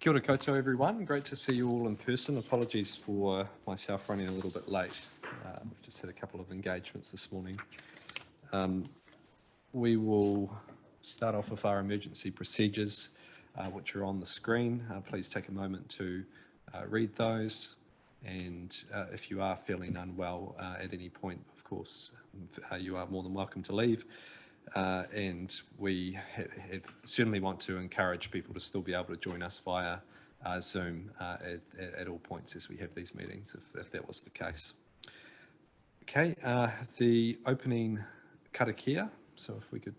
Kia ora koutou, everyone. Great to see you all in person. Apologies for myself running a little bit late. We've just had a couple of engagements this morning. We will start off with our emergency procedures, which are on the screen. Please take a moment to read those. And if you are feeling unwell at any point, of course, you are more than welcome to leave. And we certainly want to encourage people to still be able to join us via Zoom at all points as we have these meetings, if that was the case. Okay, the opening karakia. So if we could,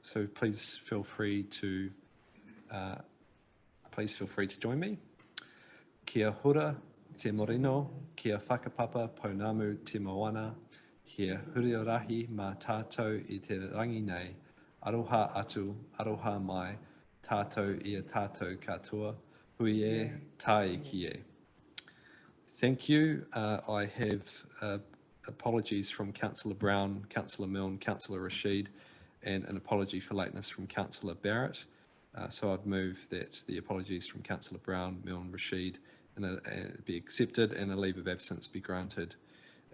so please feel free to join me. Kia hura te morino, kia whakapapa pounamu te moana. He huriarahi mā tātou I te rangi nei, aroha atu, aroha mai, tātou I a tātou katoa, hui e, tai ki e. Thank you. I have apologies from Councillor Brown, Councillor Milne, Councillor Rashid, and an apology for lateness from Councillor Barrett. So I'd move that the apologies from Councillor Brown, Milne, Rashid be accepted and a leave of absence be granted,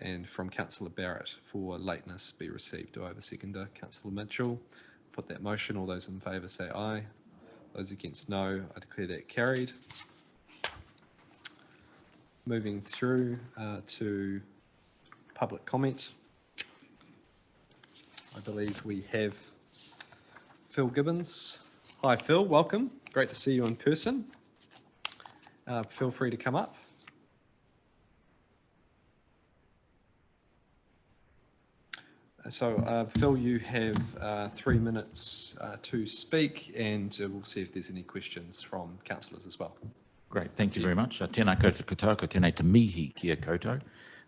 and from Councillor Barrett for lateness be received. Do I have a seconder? Councillor Mitchell. Put that motion. All those in favour say aye. Those against no. I declare that carried. Moving through to public comment. I believe we have Phil Gibbons. Hi Phil, welcome. Great to see you in person. Feel free to come up. So Phil, you have 3 minutes to speak, and we'll see if there's any questions from councillors as well. Great, thank you very much. Tēnā koutou katoa, ko tēnei te mihi kia koutou.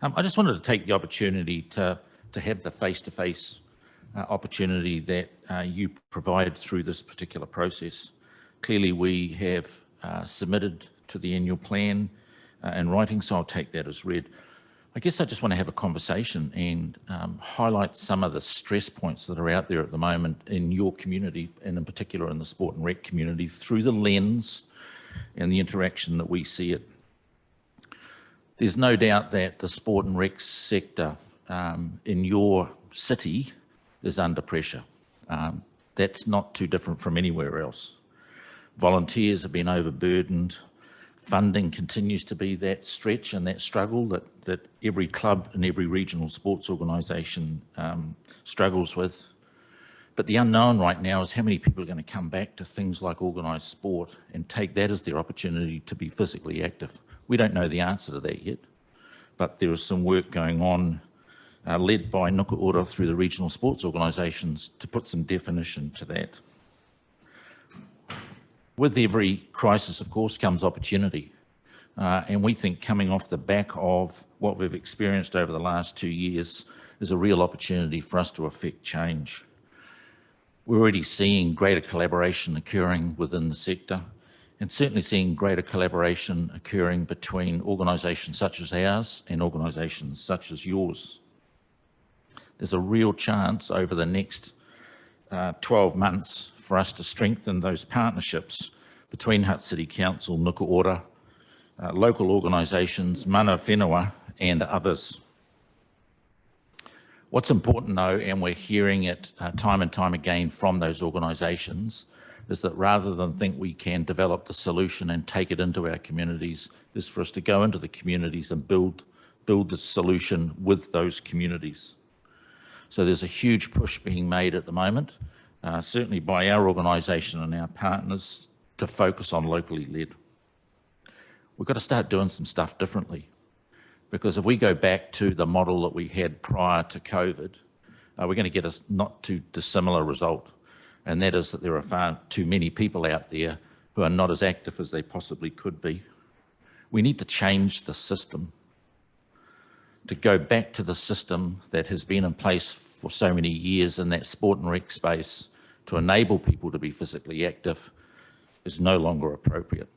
I just wanted to take the opportunity to have the face-to-face opportunity that you provide through this particular process. Clearly we have submitted to the annual plan in writing, so I'll take that as read. I guess I just want to have a conversation and highlight some of the stress points that are out there at the moment in your community, and in particular in the sport and rec community, through the lens and the interaction that we see it. There's no doubt that the sport and rec sector in your city is under pressure. That's not too different from anywhere else. Volunteers have been overburdened. Funding continues to be that stretch and that struggle that every club and every regional sports organisation struggles with. But the unknown right now is how many people are going to come back to things like organised sport and take that as their opportunity to be physically active. We don't know the answer to that yet, but there is some work going on led by Nuku Ora through the regional sports organisations to put some definition to that. With every crisis, of course, comes opportunity. And we think coming off the back of what we've experienced over the last 2 years is a real opportunity for us to affect change. We're already seeing greater collaboration occurring within the sector, and certainly seeing greater collaboration occurring between organisations such as ours and organisations such as yours. There's a real chance over the next 12 months for us to strengthen those partnerships between Hutt City Council, Nuku Ora, local organisations, mana whenua and others. What's important though, and we're hearing it time and time again from those organisations, is that rather than think we can develop the solution and take it into our communities, is for us to go into the communities and build the solution with those communities. So there's a huge push being made at the moment, certainly by our organisation and our partners, to focus on locally led. We've got to start doing some stuff differently, because if we go back to the model that we had prior to COVID, we're going to get a not too dissimilar result, and that is that there are far too many people out there who are not as active as they possibly could be. We need to change the system, to go back to the system that has been in place for so many years in that sport and rec space to enable people to be physically active is no longer appropriate.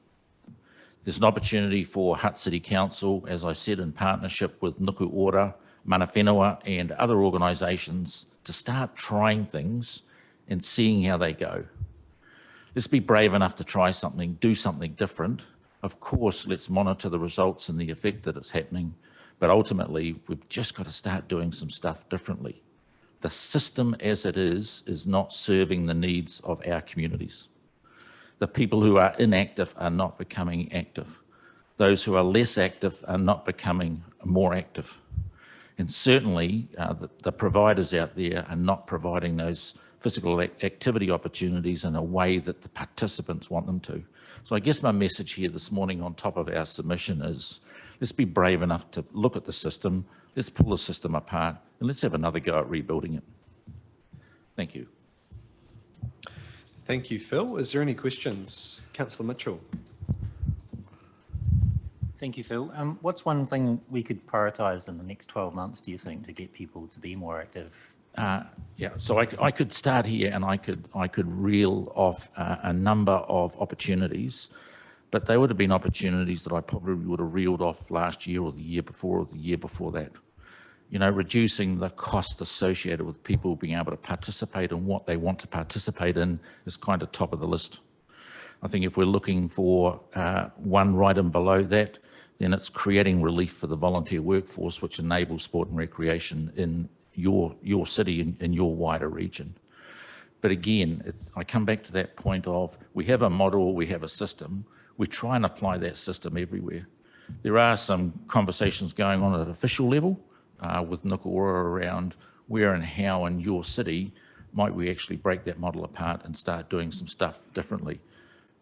There's an opportunity for Hutt City Council, as I said, in partnership with Nuku Ora, mana whenua and other organisations, to start trying things and seeing how they go. let's be brave enough to try something, do something different. Of course, let's monitor the results and the effect that it's happening. But ultimately, we've just got to start doing some stuff differently. The system as it is not serving the needs of our communities. The people who are inactive are not becoming active. Those who are less active are not becoming more active. And certainly the providers out there are not providing those physical activity opportunities in a way that the participants want them to. So I guess my message here this morning on top of our submission is, let's be brave enough to look at the system, let's pull the system apart, and let's have another go at rebuilding it. Thank you. Thank you, Phil. Is there any questions? Councillor Mitchell. Thank you, Phil. What's one thing we could prioritise in the next 12 months, do you think, to get people to be more active? Yeah, so I could start here and I could reel off a number of opportunities, but they would have been opportunities that I probably would have reeled off last year or the year before or the year before that. You know, reducing the cost associated with people being able to participate in what they want to participate in is kind of top of the list. I think if we're looking for one item below that, then it's creating relief for the volunteer workforce, which enables sport and recreation in your city and in your wider region. But again, I come back to that point of, we have a model, we have a system, we try and apply that system everywhere. There are some conversations going on at official level with Nukuora around where and how in your city might we actually break that model apart and start doing some stuff differently.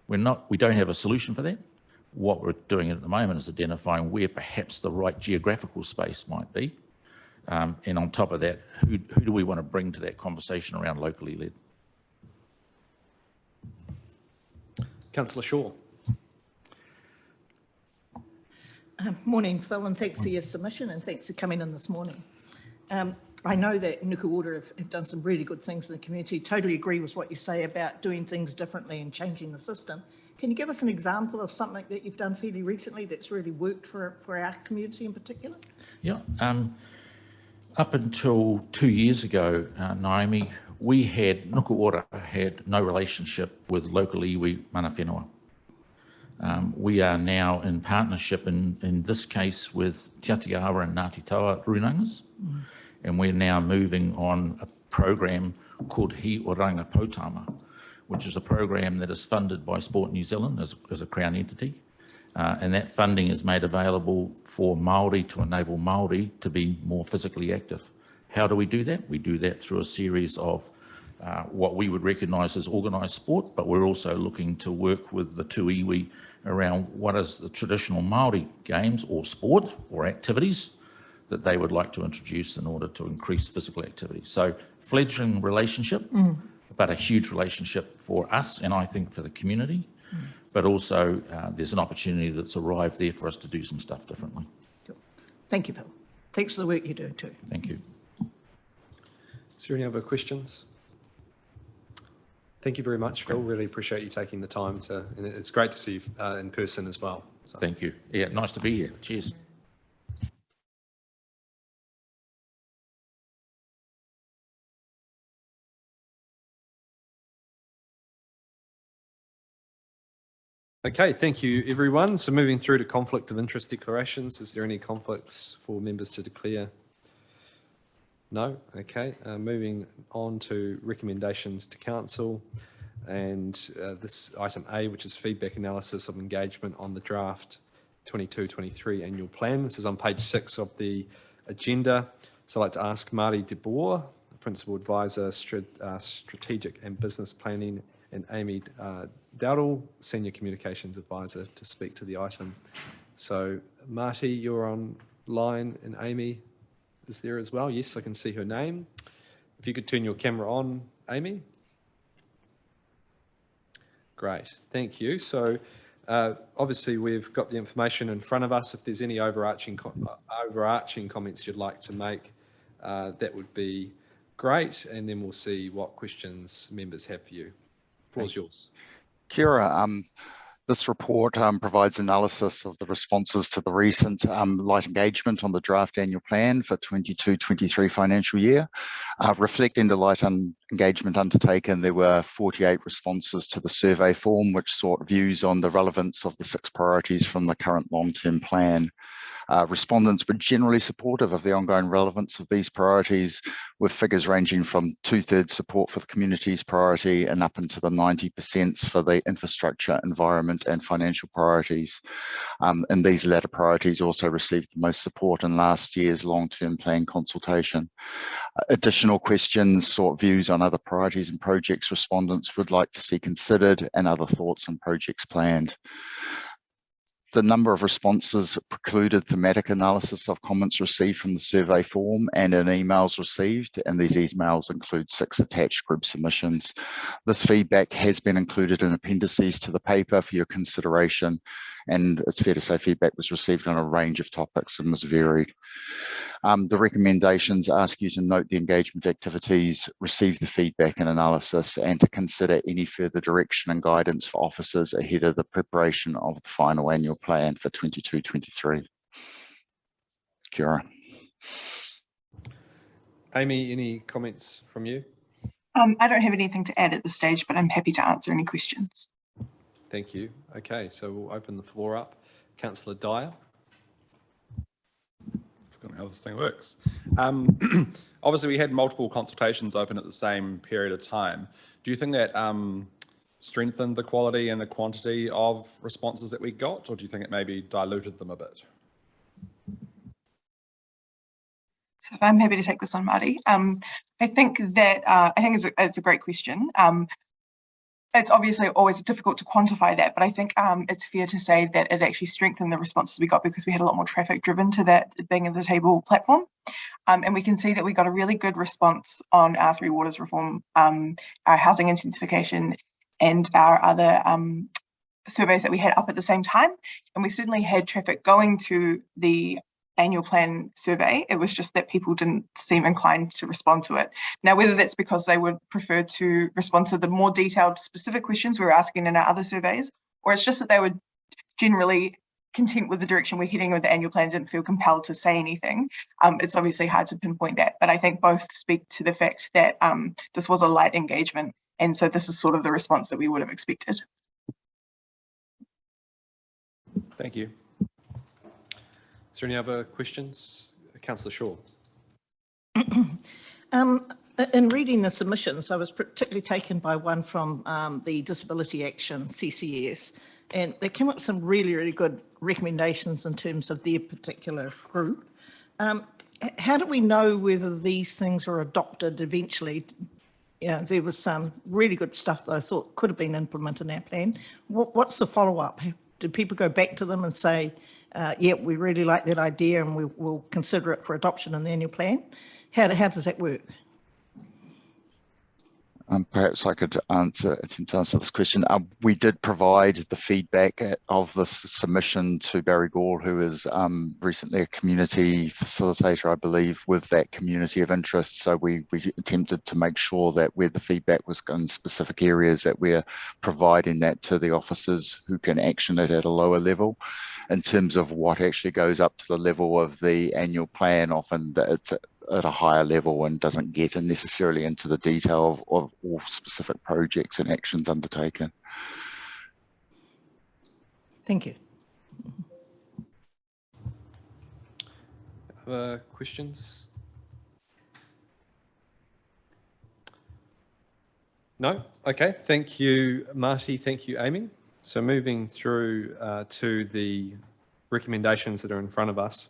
We don't have a solution for that. What we're doing at the moment is identifying where perhaps the right geographical space might be. And on top of that, who do we want to bring to that conversation around locally led? Councillor Shaw. Morning, Phil, and thanks for your submission and thanks for coming in this morning. I know that Nukuora have done some really good things in the community. Totally agree with what you say about doing things differently and changing the system. Can you give us an example of something that you've done fairly recently that's really worked for our community in particular? Yeah. Up until 2 years ago, Naomi, Nukuora had no relationship with local iwi mana whenua. We are now in partnership, in this case, with Te Atiawa and Ngāti Taua Runangas, and we're now moving on a program called Hi Oranga Potama, which is a program that is funded by Sport New Zealand as a Crown entity. And that funding is made available for Māori to enable Māori to be more physically active. How do we do that? We do that through a series of what we would recognise as organised sport, but we're also looking to work with the two iwi around what is the traditional Māori games or sport or activities that they would like to introduce in order to increase physical activity. So fledgling relationship, but a huge relationship for us and I think for the community. But also there's an opportunity that's arrived there for us to do some stuff differently. Cool. Thank you, Phil. Thanks for the work you're doing too. Thank you. Is there any other questions? Thank you very much, Phil. Really appreciate you taking the time and it's great to see you in person as well. So. Thank you. Yeah, nice to be here. Cheers. Okay, thank you everyone. So moving through to conflict of interest declarations, is there any conflicts for members to declare? No? Okay, moving on to recommendations to council and this item A, which is feedback analysis of engagement on the draft 22-23 annual plan. This is on page 6 of the agenda. So I'd like to ask Marty de Boer, Principal Advisor, Strategic and Business Planning, and Amy Dowdall, Senior Communications Advisor, to speak to the item. So Marty, you're online, and Amy is there as well. Yes, I can see her name. If you could turn your camera on, Amy. Great, thank you. So obviously we've got the information in front of us. If there's any overarching comments you'd like to make, that would be great. And then we'll see what questions members have for you. Floor's yours. Kia ora. This report provides analysis of the responses to the recent light engagement on the draft annual plan for 22-23 financial year. Reflecting the light engagement undertaken, there were 48 responses to the survey form, which sought views on the relevance of the 6 priorities from the current long-term plan. Respondents were generally supportive of the ongoing relevance of these priorities, with figures ranging from 2/3 support for the community's priority and up into the 90% for the infrastructure, environment and financial priorities. And these latter priorities also received the most support in last year's long-term plan consultation. Additional questions sought views on other priorities and projects respondents would like to see considered and other thoughts on projects planned. The number of responses precluded thematic analysis of comments received from the survey form and in emails received, and these emails include 6 attached group submissions. This feedback has been included in appendices to the paper for your consideration, and it's fair to say feedback was received on a range of topics and was varied. The recommendations ask you to note the engagement activities, receive the feedback and analysis, and to consider any further direction and guidance for officers ahead of the preparation of the final annual plan for 22-23. Kia ora. Amy, any comments from you? I don't have anything to add at this stage, but I'm happy to answer any questions. Thank you. Okay, so we'll open the floor up. Councillor Dyer. How this thing works. Obviously, we had multiple consultations open at the same period of time. Do you think that strengthened the quality and the quantity of responses that we got, or do you think it maybe diluted them a bit? So I'm happy to take this on, Marty. I think it's a great question. It's obviously always difficult to quantify that, but I think it's fair to say that it actually strengthened the responses we got because we had a lot more traffic driven to that being at the table platform. And we can see that we got a really good response on our 3 waters reform, our housing intensification and our other surveys that we had up at the same time. And we certainly had traffic going to the annual plan survey. It was just that people didn't seem inclined to respond to it. Now, whether that's because they would prefer to respond to the more detailed specific questions we were asking in our other surveys, or it's just that they were generally content with the direction we're heading with the annual plan, didn't feel compelled to say anything. It's obviously hard to pinpoint that, but I think both speak to the fact that this was a light engagement. And so this is sort of the response that we would have expected. Thank you. Is there any other questions? Councillor Shaw. In reading the submissions, I was particularly taken by one from the Disability Action, CCS, and they came up with some really, really good recommendations in terms of their particular group. How do we know whether these things are adopted eventually? You know, there was some really good stuff that I thought could have been implemented in our plan. What's the follow-up? Did people go back to them and say, yeah, we really like that idea and we'll consider it for adoption in the annual plan? How does that work? Perhaps I could attempt to answer this question. We did provide the feedback of this submission to Barry Gall, who is recently a community facilitator, I believe, with that community of interest. So we attempted to make sure that where the feedback was in specific areas, that we're providing that to the officers who can action it at a lower level. In terms of what actually goes up to the level of the annual plan, often it's at a higher level and doesn't get necessarily into the detail of all specific projects and actions undertaken. Thank you. Other questions? No? Okay, thank you, Marty. Thank you, Amy. So moving through to the recommendations that are in front of us.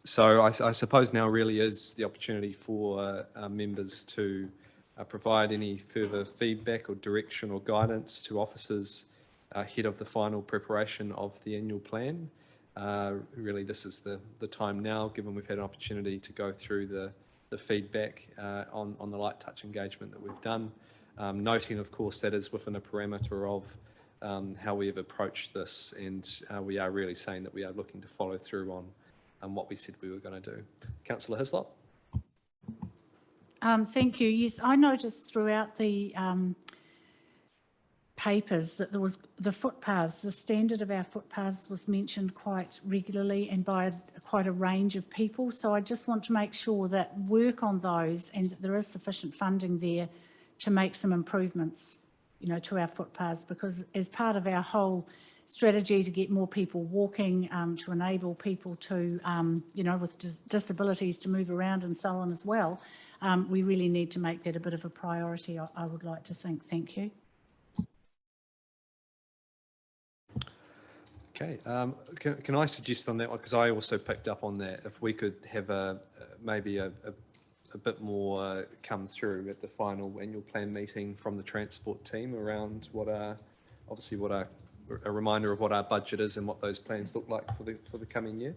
So I suppose now really is the opportunity for members to provide any further feedback or direction or guidance to officers ahead of the final preparation of the annual plan. Really, this is the time now, given we've had an opportunity to go through the feedback on the light touch engagement that we've done. Noting, of course, that is within a parameter of how we have approached this, and we are really saying that we are looking to follow through on what we said we were going to do. Councillor Hislop. Thank you. Yes, I noticed throughout the papers that there was the footpaths, the standard of our footpaths was mentioned quite regularly and by quite a range of people. So I just want to make sure that work on those and that there is sufficient funding there to make some improvements, you know, to our footpaths, because as part of our whole strategy to get more people walking, to enable people to, you know, with disabilities to move around and so on as well, we really need to make that a bit of a priority, I would like to think. Thank you. Okay, can I suggest on that one, because I also picked up on that, if we could have maybe a bit more come through at the final annual plan meeting from the transport team around what a reminder of what our budget is and what those plans look like for the coming year.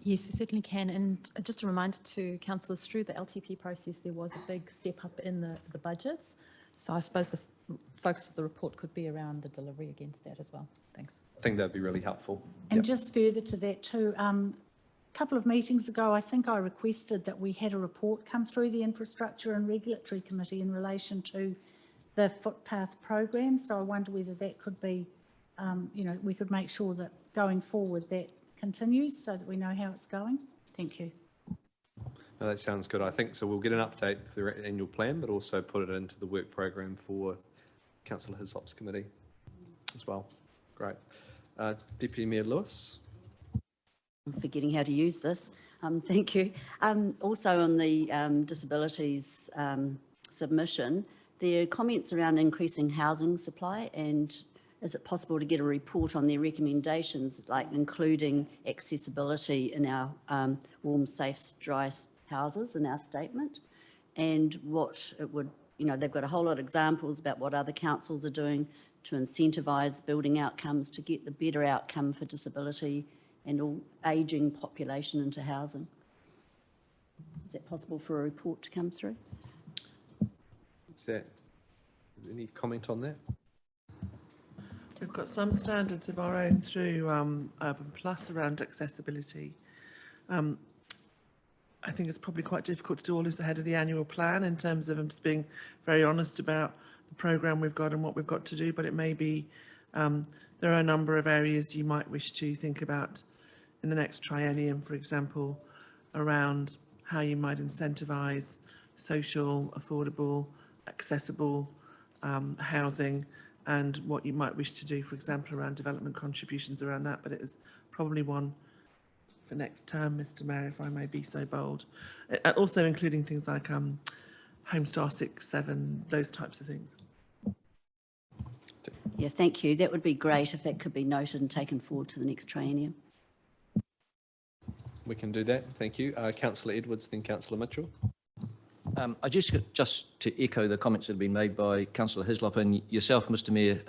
Yes, we certainly can. And just a reminder to Councillors, through the LTP process, there was a big step up in the budgets. So I suppose the focus of the report could be around the delivery against that as well. Thanks. I think that'd be really helpful. And just further to that too, a couple of meetings ago, I think I requested that we had a report come through the Infrastructure and Regulatory Committee in relation to the footpath program. So I wonder whether that could be, you know, we could make sure that going forward that continues so that we know how it's going. Thank you. No, that sounds good. I think so. We'll get an update for the annual plan, but also put it into the work program for Councillor Hislop's committee as well. Great. Deputy Mayor Lewis. I'm forgetting how to use this. Thank you. Also on the disabilities submission, there are comments around increasing housing supply, and is it possible to get a report on their recommendations, like including accessibility in our warm, safe, dry houses in our statement, and what it would, you know, they've got a whole lot of examples about what other councils are doing to incentivise building outcomes to get the better outcome for disability and all ageing population into housing. Is it possible for a report to come through? Is there any comment on that? We've got some standards of our own through Urban Plus around accessibility. I think it's probably quite difficult to do all this ahead of the annual plan in terms of, I'm just being very honest about the programme we've got and what we've got to do, but it may be, there are a number of areas you might wish to think about in the next triennium, for example, around how you might incentivise social, affordable, accessible housing, and what you might wish to do, for example, around development contributions around that. But it is probably one for next term, Mr. Mayor, if I may be so bold. Also including things like Homestar 6, 7, those types of things. Yeah, thank you. That would be great if that could be noted and taken forward to the next triennium. We can do that. Thank you. Councillor Edwards, then Councillor Mitchell. I just to echo the comments that have been made by Councillor Hislop and yourself, Mr. Mayor,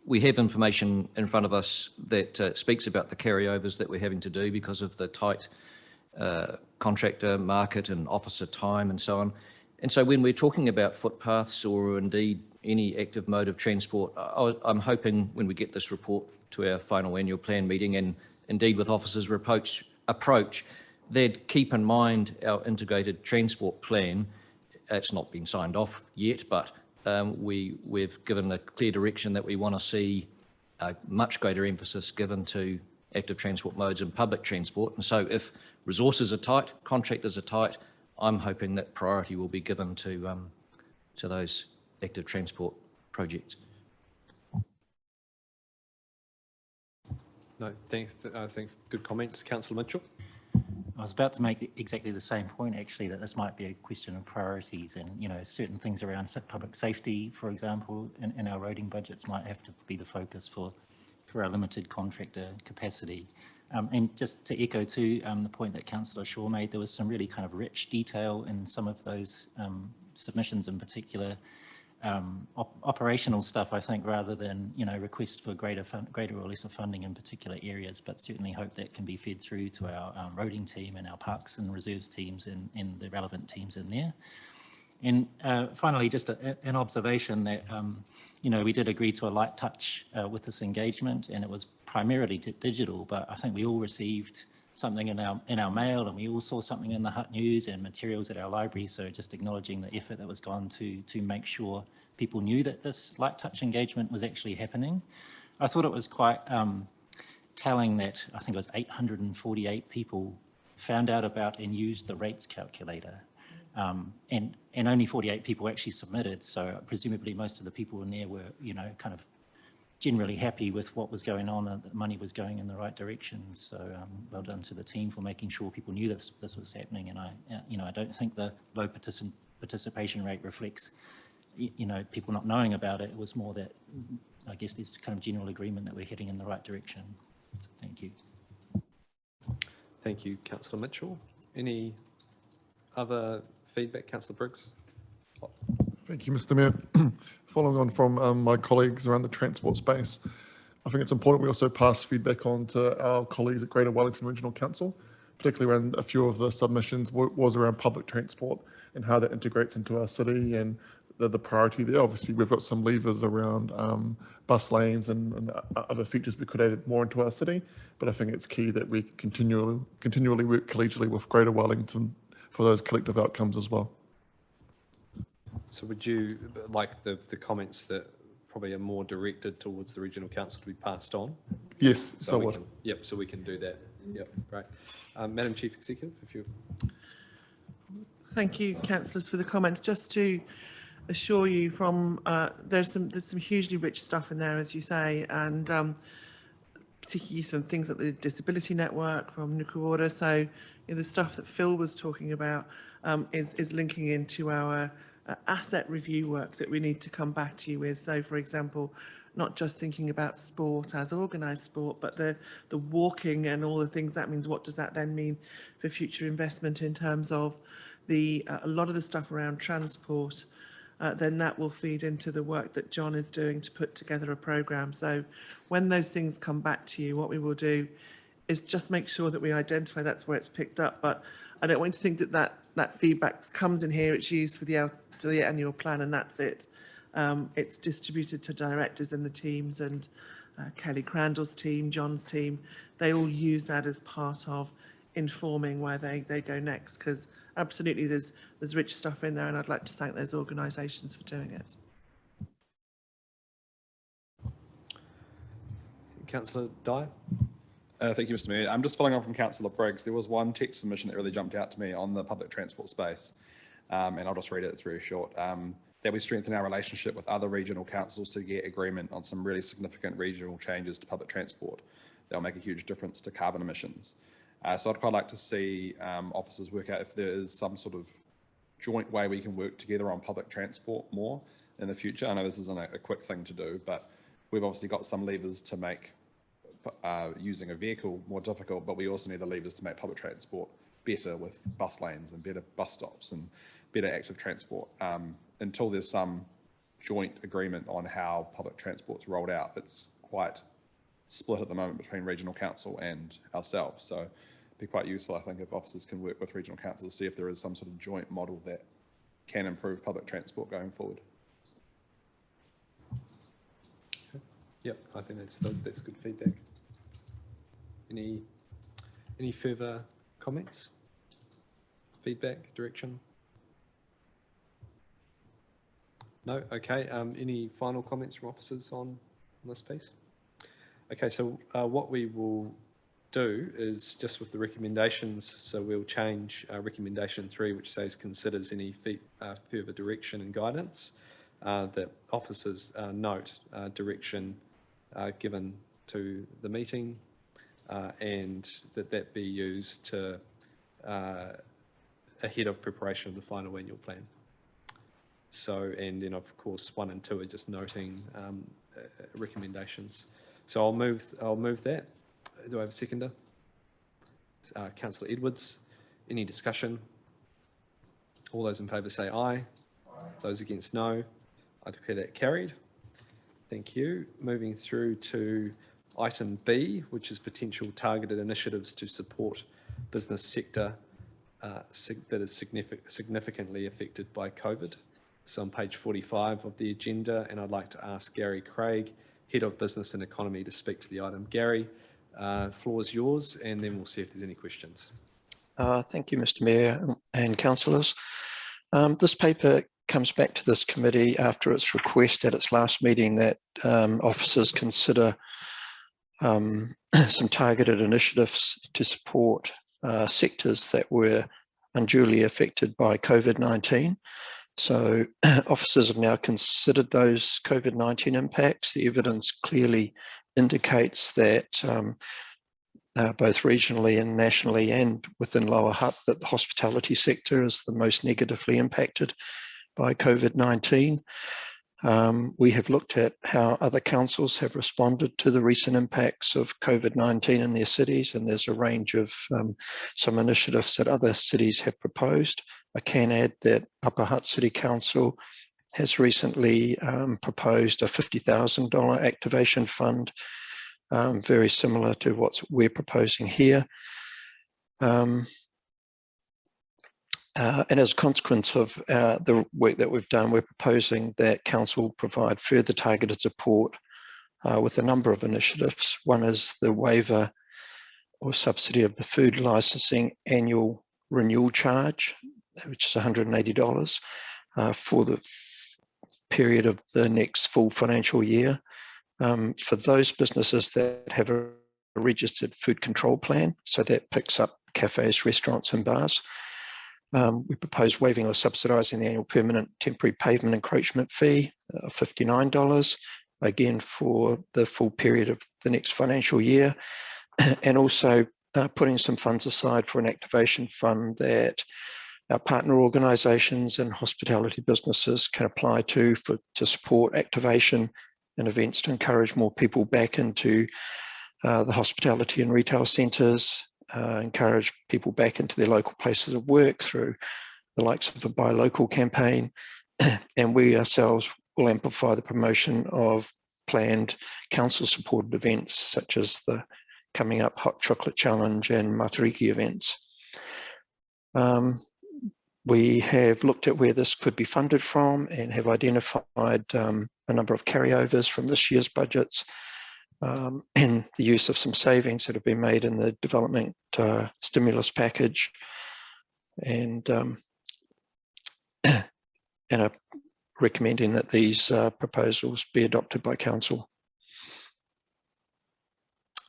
we have information in front of us that speaks about the carryovers that we're having to do because of the tight contractor market and officer time and so on. And so when we're talking about footpaths or indeed any active mode of transport, I'm hoping when we get this report to our final annual plan meeting and indeed with officers' approach, they'd keep in mind our integrated transport plan. It's not been signed off yet, but we've given a clear direction that we want to see a much greater emphasis given to active transport modes and public transport. And so if resources are tight, contractors are tight, I'm hoping that priority will be given to those active transport projects. No, thanks. I think good comments. Councillor Mitchell. I was about to make exactly the same point, actually, that this might be a question of priorities, and, you know, certain things around public safety, for example, in our roading budgets might have to be the focus for our limited contractor capacity. And just to echo too the point that Councillor Shaw made, there was some really kind of rich detail in some of those submissions, in particular operational stuff, I think, rather than, you know, requests for greater or lesser funding in particular areas, but certainly hope that can be fed through to our roading team and our parks and reserves teams and the relevant teams in there. And finally, just an observation that, you know, we did agree to a light touch with this engagement, and it was primarily digital, but I think we all received something in our mail, and we all saw something in the Hutt News and materials at our library. So just acknowledging the effort that was gone to make sure people knew that this light touch engagement was actually happening. I thought it was quite telling that I think it was 848 people found out about and used the rates calculator. And only 48 people actually submitted. So presumably most of the people in there were, you know, kind of generally happy with what was going on and that money was going in the right direction. So well done to the team for making sure people knew this was happening. And I don't think the low participation rate reflects, you know, people not knowing about it. It was more that I guess there's kind of general agreement that we're heading in the right direction. So thank you. Thank you, Councillor Mitchell. Any other feedback, Councillor Briggs? Thank you, Mr. Mayor. Following on from my colleagues around the transport space, I think it's important we also pass feedback on to our colleagues at Greater Wellington Regional Council, particularly around a few of the submissions was around public transport and how that integrates into our city and the priority there. Obviously, we've got some levers around bus lanes and other features we could add more into our city, but I think it's key that we continually work collegially with Greater Wellington for those collective outcomes as well. So would you like the comments that probably are more directed towards the Regional Council to be passed on? Yes, so we can, yep, so we can do that. Yep, great. Madam Chief Executive, if you... Thank you, councillors, for the comments. Just to assure you from, there's some hugely rich stuff in there, as you say, and particularly some things like the Disability Network from Nuku Order. So you know, the stuff that Phil was talking about is linking into our asset review work that we need to come back to you with. So, for example, not just thinking about sport as organised sport, but the walking and all the things that means. What does that then mean for future investment in terms of a lot of the stuff around transport? Then that will feed into the work that John is doing to put together a programme. So when those things come back to you, what we will do is just make sure that we identify that's where it's picked up. But I don't want you to think that feedback comes in here, it's used for the annual plan, and that's it. It's distributed to directors and the teams, and Kelly Crandall's team, John's team. They all use that as part of informing where they go next, because absolutely there's rich stuff in there, and I'd like to thank those organisations for doing it. Councillor Dyer. Thank you, Mr. Mayor. I'm just following on from Councillor Briggs. There was one text submission that really jumped out to me on the public transport space, and I'll just read it. It's very short. That we strengthen our relationship with other regional councils to get agreement on some really significant regional changes to public transport. They'll make a huge difference to carbon emissions. So I'd quite like to see officers work out if there is some sort of joint way we can work together on public transport more in the future. I know this isn't a quick thing to do, but we've obviously got some levers to make using a vehicle more difficult, but we also need the levers to make public transport better with bus lanes and better bus stops and better active transport. Until there's some joint agreement on how public transport's rolled out, it's quite split at the moment between regional council and ourselves. So it'd be quite useful, I think, if officers can work with regional council to see if there is some sort of joint model that can improve public transport going forward. Okay. Yep, I think that's good feedback. Any further comments, feedback, direction? No? Okay. Any final comments from officers on this piece? Okay, so what we will do is just with the recommendations, so we'll change recommendation 3, which says considers any further direction and guidance, that officers note direction given to the meeting, and that be used to ahead of preparation of the final annual plan. So, and then of course 1 and 2 are just noting recommendations. So I'll move that. Do I have a seconder? Councillor Edwards. Any discussion? All those in favour say aye. Aye. Those against no. I declare that carried. Thank you. Moving through to item B, which is potential targeted initiatives to support business sector that is significantly affected by COVID. So on page 45 of the agenda, and I'd like to ask Gary Craig, Head of Business and Economy, to speak to the item. Gary, floor is yours, and then we'll see if there's any questions. Thank you, Mr. Mayor and councillors. This paper comes back to this committee after its request at its last meeting that officers consider some targeted initiatives to support sectors that were unduly affected by COVID-19. So officers have now considered those COVID-19 impacts. The evidence clearly indicates that both regionally and nationally and within Lower Hutt, that the hospitality sector is the most negatively impacted by COVID-19. We have looked at how other councils have responded to the recent impacts of COVID-19 in their cities, and there's a range of some initiatives that other cities have proposed. I can add that Upper Hutt City Council has recently proposed a $50,000 activation fund, very similar to what we're proposing here. And as a consequence of the work that we've done, we're proposing that council provide further targeted support with a number of initiatives. One is the waiver or subsidy of the food licensing annual renewal charge, which is $180 for the period of the next full financial year. For those businesses that have a registered food control plan, so that picks up cafes, restaurants and bars. We propose waiving or subsidising the annual permanent temporary pavement encroachment fee of $59, again for the full period of the next financial year, and also putting some funds aside for an activation fund that our partner organisations and hospitality businesses can apply to support activation and events to encourage more people back into the hospitality and retail centres, encourage people back into their local places of work through the likes of a Buy Local campaign. And we ourselves will amplify the promotion of planned council-supported events such as the coming up Hot Chocolate Challenge and Matariki events. We have looked at where this could be funded from and have identified a number of carryovers from this year's budgets, and the use of some savings that have been made in the development stimulus package, and are recommending that these proposals be adopted by council.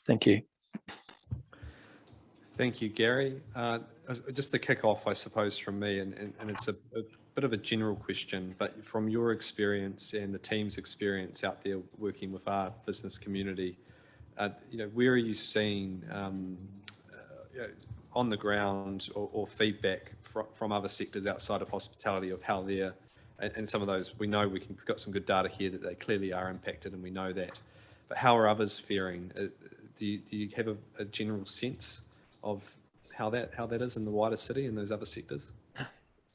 Thank you. Thank you, Gary. Just to kick off, I suppose, from me, and it's a bit of a general question, but from your experience and the team's experience out there working with our business community, where are you seeing on the ground or feedback from other sectors outside of hospitality of how they're, and some of those, we know we've got some good data here that they clearly are impacted, and we know that, but how are others faring? Do you have a general sense of how that is in the wider city and those other sectors?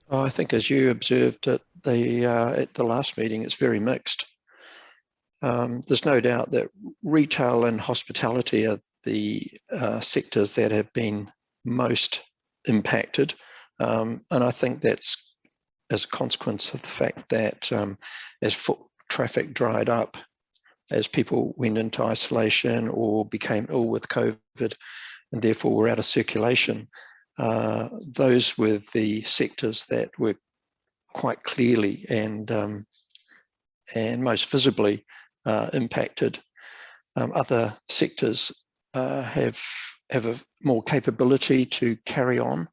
Oh, I think as you observed at the last meeting, it's very mixed. There's no doubt that retail and hospitality are the sectors that have been most impacted. And I think that's as a consequence of the fact that as foot traffic dried up, as people went into isolation or became ill with COVID and therefore were out of circulation, those were the sectors that were quite clearly and most visibly impacted. Other sectors have a more capability to carry on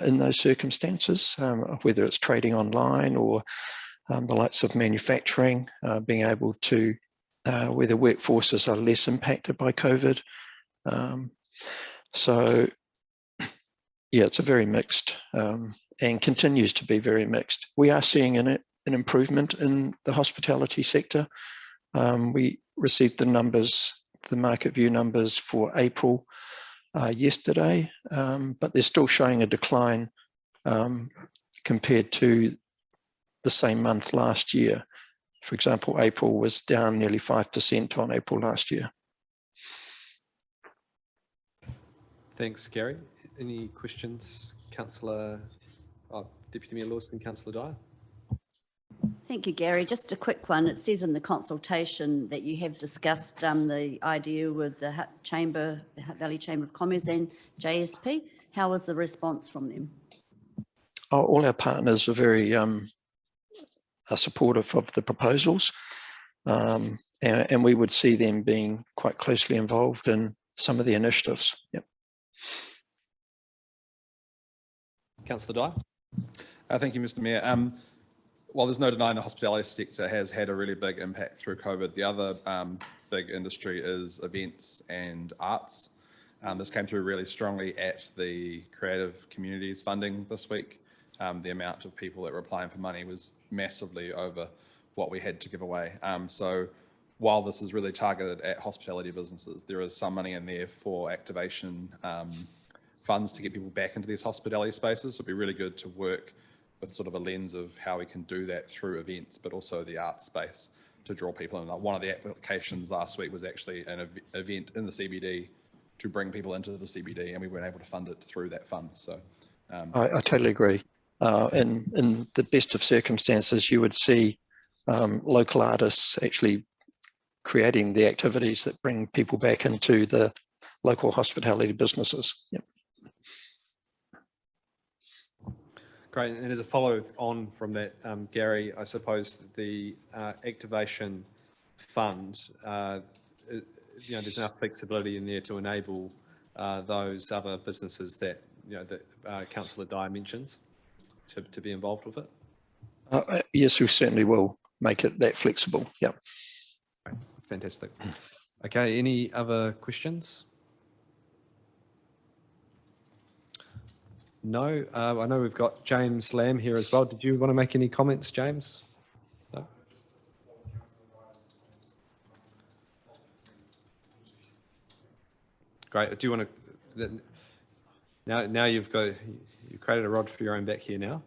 in those circumstances, whether it's trading online or the likes of manufacturing, being able to, where the workforces are less impacted by COVID. So, yeah, it's a very mixed and continues to be very mixed. We are seeing an improvement in the hospitality sector. We received the numbers, the market view numbers for April yesterday, but they're still showing a decline compared to the same month last year. For example, April was down nearly 5% on April last year. Thanks, Gary. Any questions, Councillor, Deputy Mayor Lewis and Councillor Dyer? Thank you, Gary. Just a quick one. It says in the consultation that you have discussed the idea with the Hutt Chamber, the Hutt Valley Chamber of Commerce and JSP. How was the response from them? All our partners are very are supportive of the proposals. And we would see them being quite closely involved in some of the initiatives. Yep. Councillor Dye. Thank you, Mr. Mayor. While there's no denying the hospitality sector has had a really big impact through COVID, the other big industry is events and arts. This came through really strongly at the Creative Communities funding this week. The amount of people that were applying for money was massively over what we had to give away. So while this is really targeted at hospitality businesses, there is some money in there for activation funds to get people back into these hospitality spaces. So it'd be really good to work with sort of a lens of how we can do that through events, but also the art space to draw people in. Like one of the applications last week was actually an event in the CBD to bring people into the CBD, and we weren't able to fund it through that fund. So I totally agree. In the best of circumstances, you would see local artists actually creating the activities that bring people back into the local hospitality businesses. Yep. Great, and as a follow on from that, Gary, I suppose the activation fund, there's enough flexibility in there to enable those other businesses that that Councillor Dye mentions to be involved with it. Yes, we certainly will make it that flexible. Yeah. Fantastic. Okay, any other questions? No, I know we've got James Lamb here as well. Did you want to make any comments, James? No? Great. Do you want to? Now you created a rod for your own back here. Now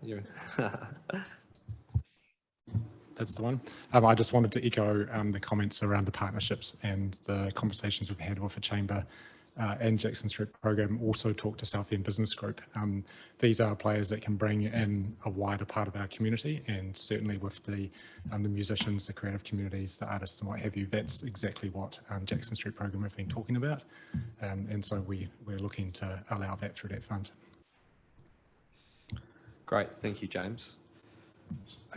That's the one. I just wanted to echo the comments around the partnerships and the conversations we've had with the Chamber and Jackson Street program. Also talk to Southend Business Group. These are players that can bring in a wider part of our community, and certainly with the musicians, the creative communities, the artists and what have you, that's exactly what Jackson Street program have been talking about. And so we're looking to allow that through that fund. Great, thank you, James.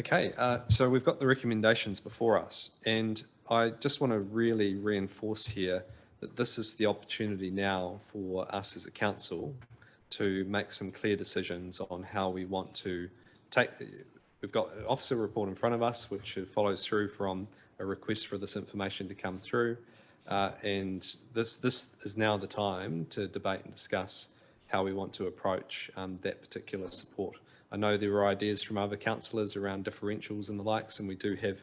Okay, so we've got the recommendations before us, and I just want to really reinforce here that this is the opportunity now for us as a council to make some clear decisions on how we want to take. We've got an officer report in front of us, which follows through from a request for this information to come through, and this is now the time to debate and discuss how we want to approach that particular support. I know there were ideas from other councillors around differentials and the likes, and we do have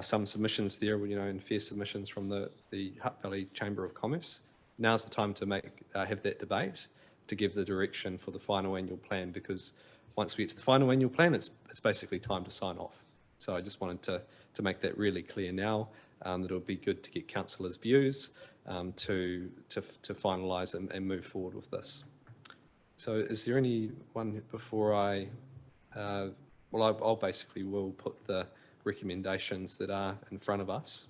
some submissions there, and fair submissions from the Hutt Valley Chamber of Commerce. Now's the time to have that debate to give the direction for the final annual plan, because once we get to the final annual plan, it's basically time to sign off. So I just wanted to make that really clear now, that it would be good to get councillors' views to finalise and move forward with this. So is there anyone before I'll basically will put the recommendations that are in front of us.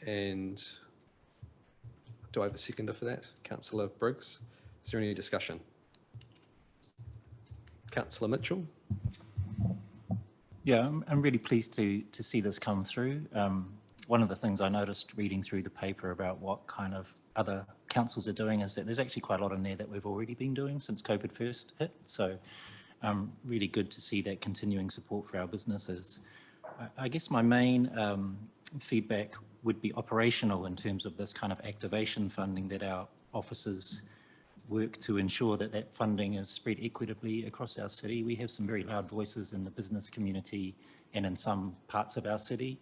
And do I have a seconder for that? Councillor Briggs, is there any discussion? Councillor Mitchell? Yeah, I'm really pleased to see this come through. One of the things I noticed reading through the paper about what kind of other councils are doing is that there's actually quite a lot in there that we've already been doing since COVID first hit. So really good to see that continuing support for our businesses. I guess my main feedback would be operational in terms of this kind of activation funding, that our officers work to ensure that that funding is spread equitably across our city. We have some very loud voices in the business community and in some parts of our city.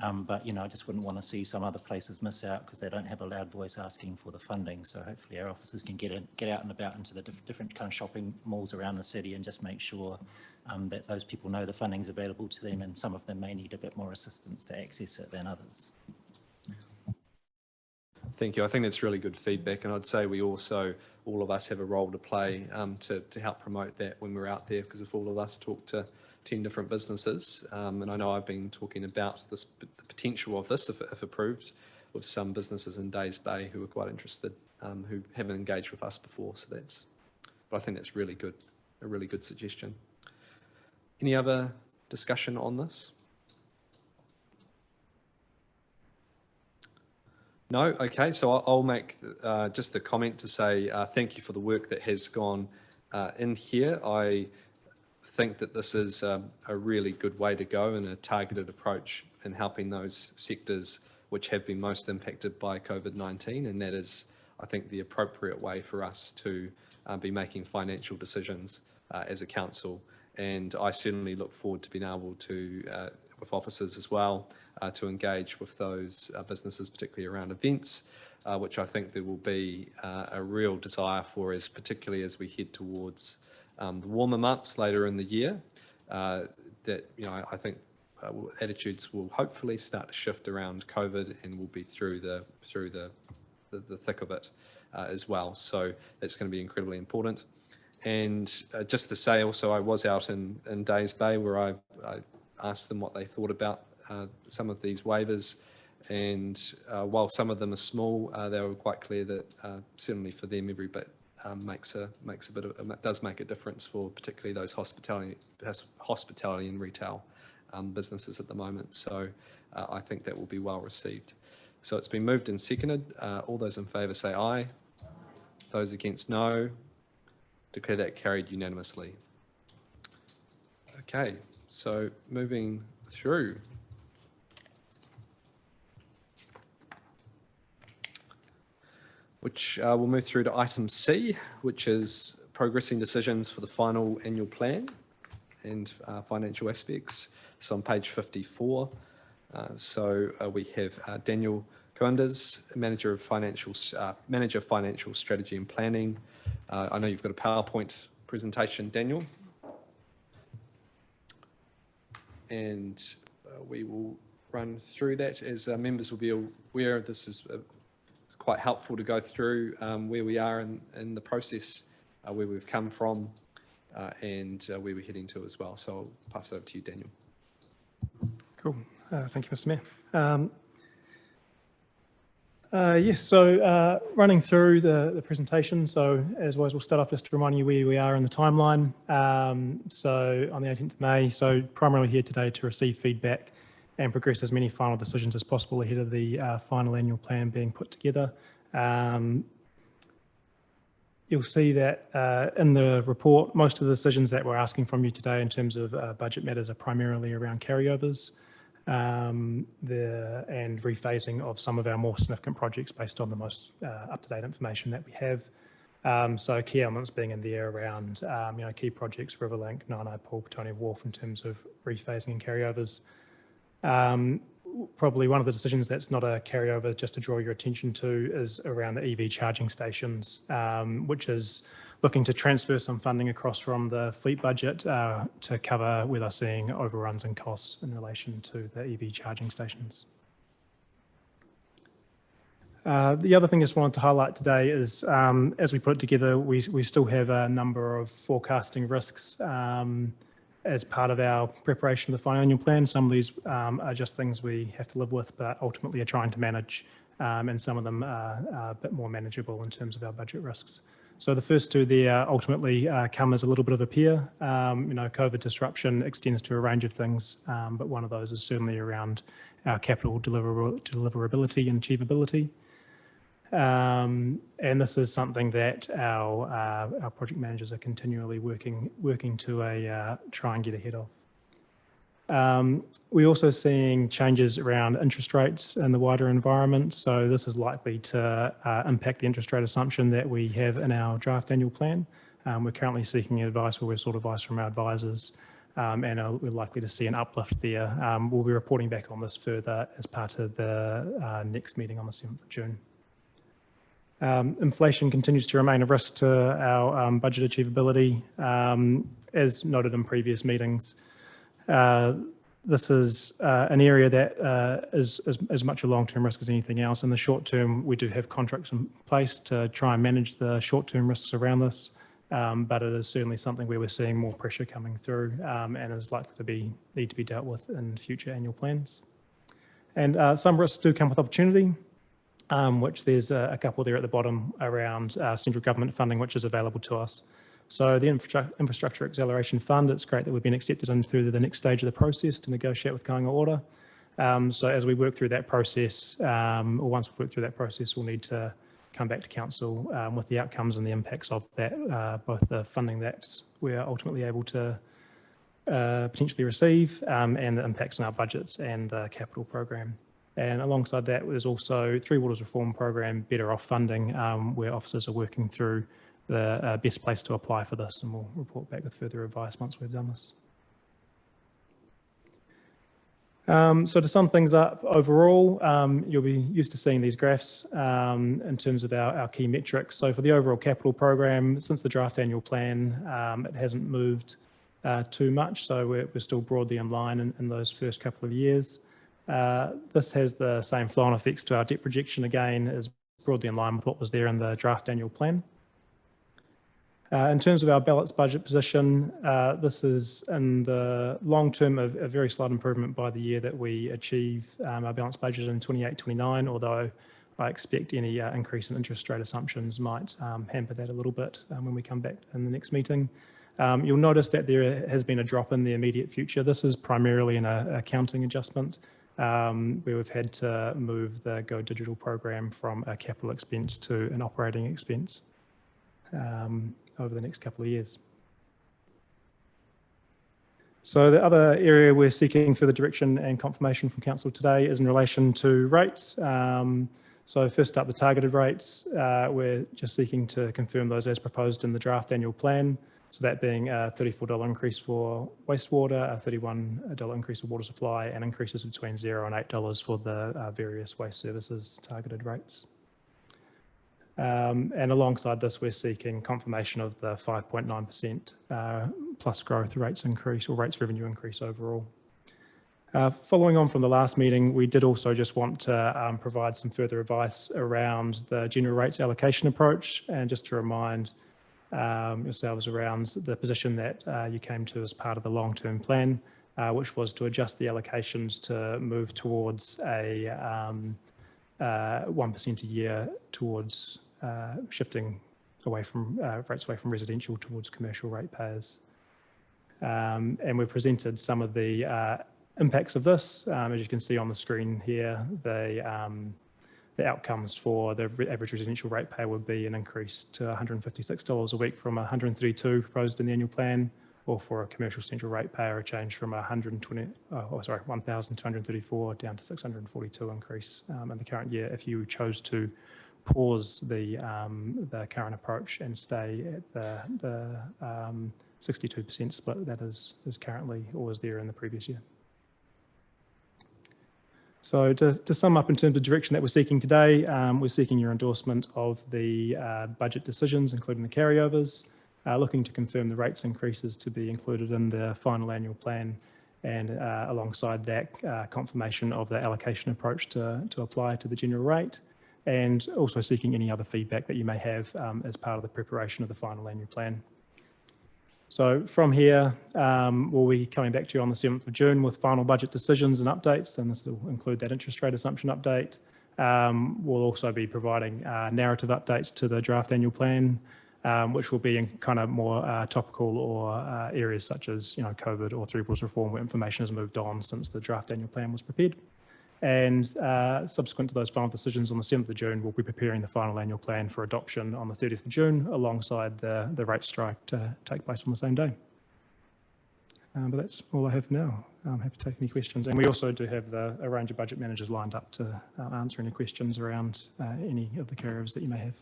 But, I just wouldn't want to see some other places miss out because they don't have a loud voice asking for the funding. So hopefully our officers can get out and about into the different kind of shopping malls around the city and just make sure that those people know the funding's available to them, and some of them may need a bit more assistance to access it than others. Thank you. I think that's really good feedback, and I'd say we also, all of us have a role to play to help promote that when we're out there, because if all of us talk to 10 different businesses, and I know I've been talking about the potential of this, if approved, with some businesses in Days Bay who are quite interested, who haven't engaged with us before. So but I think that's really good, a really good suggestion. Any other discussion on this? No? Okay, so I'll make just a comment to say thank you for the work that has gone in here. I think that this is a really good way to go and a targeted approach in helping those sectors which have been most impacted by COVID-19, and that is, I think, the appropriate way for us to be making financial decisions as a council. And I certainly look forward to being able to, with officers as well, to engage with those businesses, particularly around events, which I think there will be a real desire for, particularly as we head towards the warmer months later in the year. That, you know, I think attitudes will hopefully start to shift around COVID, and we'll be through the thick of it as well. So that's going to be incredibly important. And just to say also, I was out in Days Bay where I asked them what they thought about some of these waivers, and while some of them are small, they were quite clear that certainly for them every bit does make a difference for particularly those hospitality and retail businesses at the moment. So I think that will be well received. So it's been moved and seconded. All those in favour say aye. Those against no. Declare that carried unanimously. Okay, so moving through. Which we'll move through to item C, which is progressing decisions for the final annual plan and financial aspects. So on page 54, we have Daniel Coanders, Manager of Financial Strategy and Planning. I know you've got a PowerPoint presentation, Daniel. And we will run through that. As members will be aware, this is it's quite helpful to go through where we are in the process, where we've come from, and where we're heading to as well. So I'll pass it over to you, Daniel. Cool. Thank you, Mr. Mayor. Yes, so running through the presentation. So as always, we'll start off just to remind you where we are in the timeline. So on the 18th of May, so primarily here today to receive feedback and progress as many final decisions as possible ahead of the final annual plan being put together. You'll see that in the report, most of the decisions that we're asking from you today in terms of budget matters are primarily around carryovers and rephasing of some of our more significant projects based on the most up-to-date information that we have. So key elements being in there around key projects, Riverlink, Nine Pool, Petonia Wharf in terms of rephasing and carryovers. Probably one of the decisions that's not a carryover, just to draw your attention to, is around the EV charging stations, which is looking to transfer some funding across from the fleet budget to cover where they're seeing overruns and costs in relation to the EV charging stations. The other thing I just wanted to highlight today is, as we put it together, we still have a number of forecasting risks as part of our preparation of the final annual plan. Some of these are just things we have to live with, but ultimately are trying to manage, and some of them are a bit more manageable in terms of our budget risks. So the first two there ultimately come as a little bit of a pair. COVID disruption extends to a range of things, but one of those is certainly around our capital deliverability and achievability. And this is something that our project managers are continually working to try and get ahead of. We're also seeing changes around interest rates in the wider environment. So this is likely to impact the interest rate assumption that we have in our draft annual plan. We're currently seeking advice, or we're sought advice from our advisors, and we're likely to see an uplift there. We'll be reporting back on this further as part of the next meeting on the 7th of June. Inflation continues to remain a risk to our budget achievability. As noted in previous meetings, this is an area that is as much a long-term risk as anything else. In the short term, we do have contracts in place to try and manage the short-term risks around this, but it is certainly something where we're seeing more pressure coming through and is likely to need to be dealt with in future annual plans. And some risks do come with opportunity, which there's a couple there at the bottom around central government funding, which is available to us. So the Infrastructure Acceleration Fund, it's great that we've been accepted in through the next stage of the process to negotiate with Kāinga Ora. So as we work through that process, or once we've worked through that process, we'll need to come back to council with the outcomes and the impacts of that, both the funding that we're ultimately able to potentially receive and the impacts on our budgets and the capital program. And alongside that, there's also Three Waters Reform Program Better Off funding, where officers are working through the best place to apply for this, and we'll report back with further advice once we've done this. So to sum things up, overall, you'll be used to seeing these graphs in terms of our key metrics. So for the overall capital program, since the draft annual plan, it hasn't moved too much, so we're still broadly in line in those first couple of years. This has the same flow-on effects to our debt projection, again, is broadly in line with what was there in the draft annual plan. In terms of our balanced budget position, this is in the long term a very slight improvement by the year that we achieve our balanced budget in 28-29, although I expect any increase in interest rate assumptions might hamper that a little bit when we come back in the next meeting. You'll notice that there has been a drop in the immediate future. This is primarily an accounting adjustment where we've had to move the Go Digital program from a capital expense to an operating expense over the next couple of years. So the other area we're seeking further direction and confirmation from Council today is in relation to rates. So first up, the targeted rates, we're just seeking to confirm those as proposed in the draft annual plan. So that being a $34 increase for wastewater, a $31 increase for water supply, and increases between $0 and $8 for the various waste services targeted rates. And alongside this, we're seeking confirmation of the 5.9% plus growth rates increase or rates revenue increase overall. Following on from the last meeting, we did also just want to provide some further advice around the general rates allocation approach, and just to remind yourselves around the position that you came to as part of the long-term plan, which was to adjust the allocations to move towards a 1% a year towards shifting away from rates away from residential towards commercial ratepayers. And we've presented some of the impacts of this. As you can see on the screen here, the outcomes for the average residential ratepayer would be an increase to $156 a week from $132 proposed in the annual plan, or for a commercial central ratepayer, a change from $1,234 down to $642 increase in the current year, if you chose to pause the current approach and stay at the 62% split that is currently or was there in the previous year. So to sum up in terms of direction that we're seeking today, we're seeking your endorsement of the budget decisions, including the carryovers, looking to confirm the rates increases to be included in the final annual plan, and alongside that, confirmation of the allocation approach to apply to the general rate, and also seeking any other feedback that you may have as part of the preparation of the final annual plan. So from here, we'll be coming back to you on the 7th of June with final budget decisions and updates, and this will include that interest rate assumption update. We'll also be providing narrative updates to the draft annual plan, which will be in kind of more topical or areas such as, COVID or Three Waters Reform, where information has moved on since the draft annual plan was prepared. And subsequent to those final decisions on the 7th of June, we'll be preparing the final annual plan for adoption on the 30th of June, alongside the rate strike to take place on the same day. But that's all I have for now. I'm happy to take any questions. And we also do have a range of budget managers lined up to answer any questions around any of the carryovers that you may have.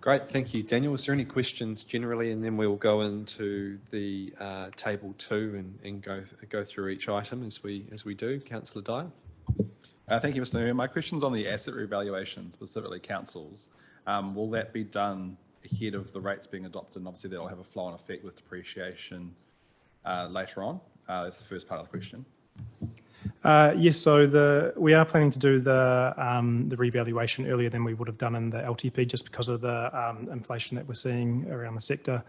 Great, thank you, Daniel. Was there any questions generally, and then we'll go into the table 2 and go through each item as we do. Councillor Dyer. Thank you, Mr. Mayor. My question's on the asset revaluation, specifically councils. Will that be done ahead of the rates being adopted? And obviously, that'll have a flow-on effect with depreciation later on. That's the first part of the question. Yes, so we are planning to do the revaluation earlier than we would have done in the LTP, just because of the inflation that we're seeing around the sector.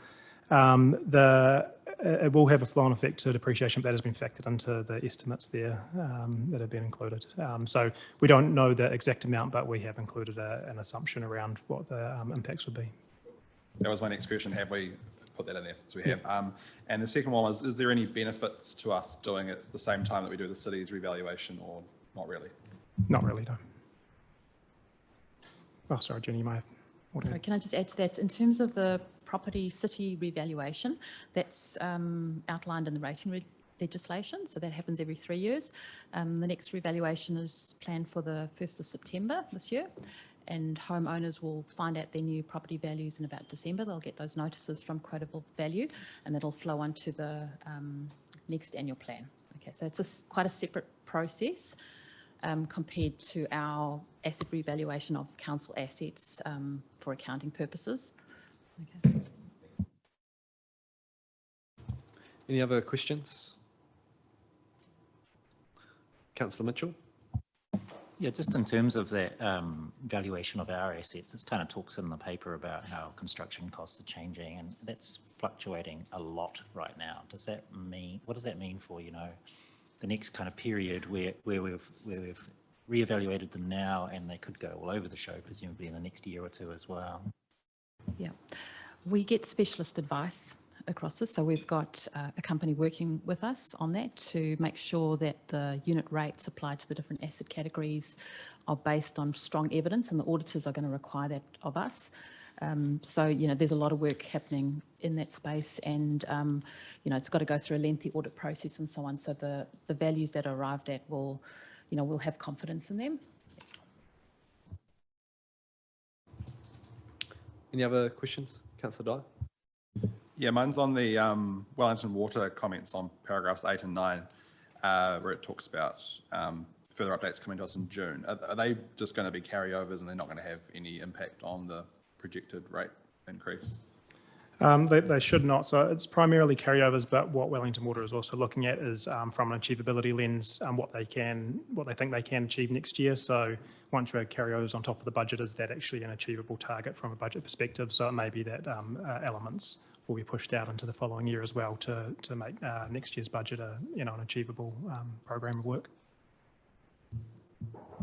It will have a flow-on effect to depreciation, but that has been factored into the estimates there that have been included. So we don't know the exact amount, but we have included an assumption around what the impacts would be. That was my next question. Have we put that in there? So we have. And the second one was, is there any benefits to us doing it at the same time that we do the city's revaluation, or not really? Not really, no. Oh, sorry, Jenny, you may have. Sorry, can I just add to that? In terms of the property city revaluation, that's outlined in the rating legislation, so that happens every 3 years. The next revaluation is planned for the 1st of September this year, and homeowners will find out their new property values in about December. They'll get those notices from Quotable Value, and that'll flow onto the next annual plan. Okay, so it's quite a separate process compared to our asset revaluation of council assets for accounting purposes. Okay. Any other questions? Councillor Mitchell? Yeah, just in terms of that valuation of our assets, it kind of talks in the paper about how construction costs are changing, and that's fluctuating a lot right now. Does that mean, what does that mean for, you know, the next kind of period where we've reevaluated them now, and they could go all over the show, presumably in the next year or two as well? Yeah, we get specialist advice across this. So we've got a company working with us on that to make sure that the unit rates applied to the different asset categories are based on strong evidence, and the auditors are going to require that of us. So, you know, there's a lot of work happening in that space, and, you know, it's got to go through a lengthy audit process and so on. So the values that are arrived at will, you know, we'll have confidence in them. Any other questions? Councillor Dyer? Yeah, mine's on the Wellington Water comments on paragraphs 8 and 9, where it talks about further updates coming to us in June. Are they just going to be carryovers and they're not going to have any impact on the projected rate increase? They should not. So it's primarily carryovers, but what Wellington Water is also looking at is from an achievability lens, what they think they can achieve next year. So once you add carryovers on top of the budget, is that actually an achievable target from a budget perspective? So it may be that elements will be pushed out into the following year as well to make next year's budget an achievable program of work.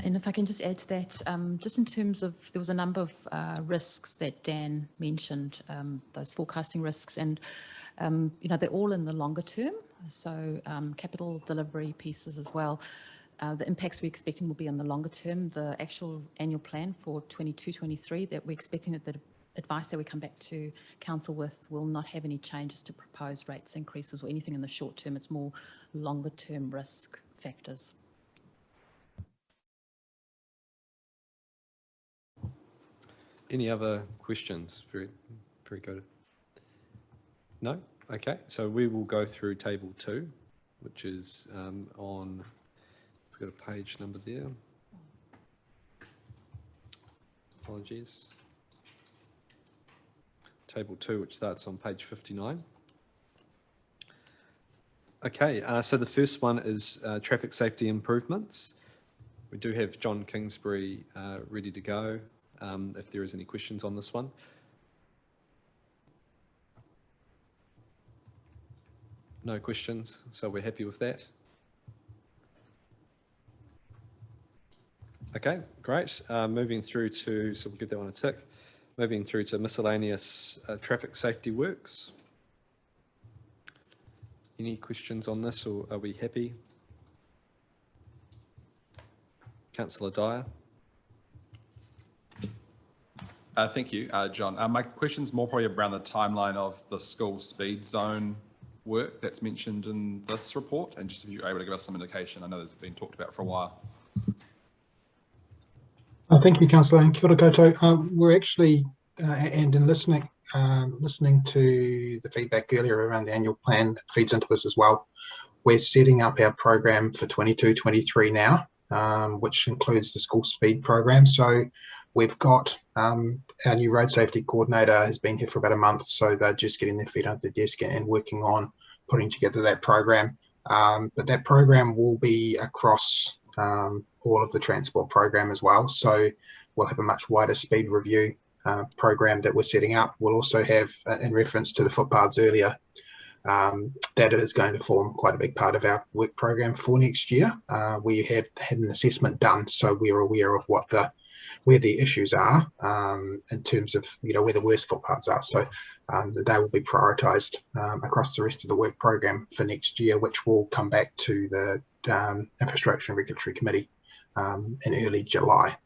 And if I can just add to that, just in terms of, there was a number of risks that Dan mentioned, those forecasting risks, and you know, they're all in the longer term. So capital delivery pieces as well. The impacts we're expecting will be on the longer term. The actual annual plan for 22-23 that we're expecting, that the advice that we come back to council with will not have any changes to proposed rates increases or anything in the short term. It's more longer term risk factors. Any other questions? Very, very good. No? Okay, so we will go through table 2, which is on, we've got a page number there. Apologies. Table 2, which starts on page 59. Okay, so the first one is traffic safety improvements. We do have John Kingsbury ready to go. If there is any questions on this one. No questions, so we're happy with that. Okay, great. Moving through to, so we'll give that one a tick. Moving through to miscellaneous traffic safety works. Any questions on this, or are we happy? Councillor Dyer. Thank you, John. My question's more probably around the timeline of the school speed zone work that's mentioned in this report, and just if you're able to give us some indication. I know it's been talked about for a while. Thank you, Councillor, and kia ora koutou. We're actually, and in listening to the feedback earlier around the annual plan, that feeds into this as well. We're setting up our program for 22-23 now, which includes the school speed program. So we've got our new road safety coordinator has been here for about a month, so they're just getting their feet under the desk and working on putting together that program. But that program will be across all of the transport program as well. So we'll have a much wider speed review program that we're setting up. We'll also have, in reference to the footpaths earlier, that is going to form quite a big part of our work program for next year. We have had an assessment done, so we're aware of what the where the issues are in terms of, where the worst footpaths are. So they will be prioritised across the rest of the work program for next year, which will come back to the Infrastructure and Regulatory Committee in early July.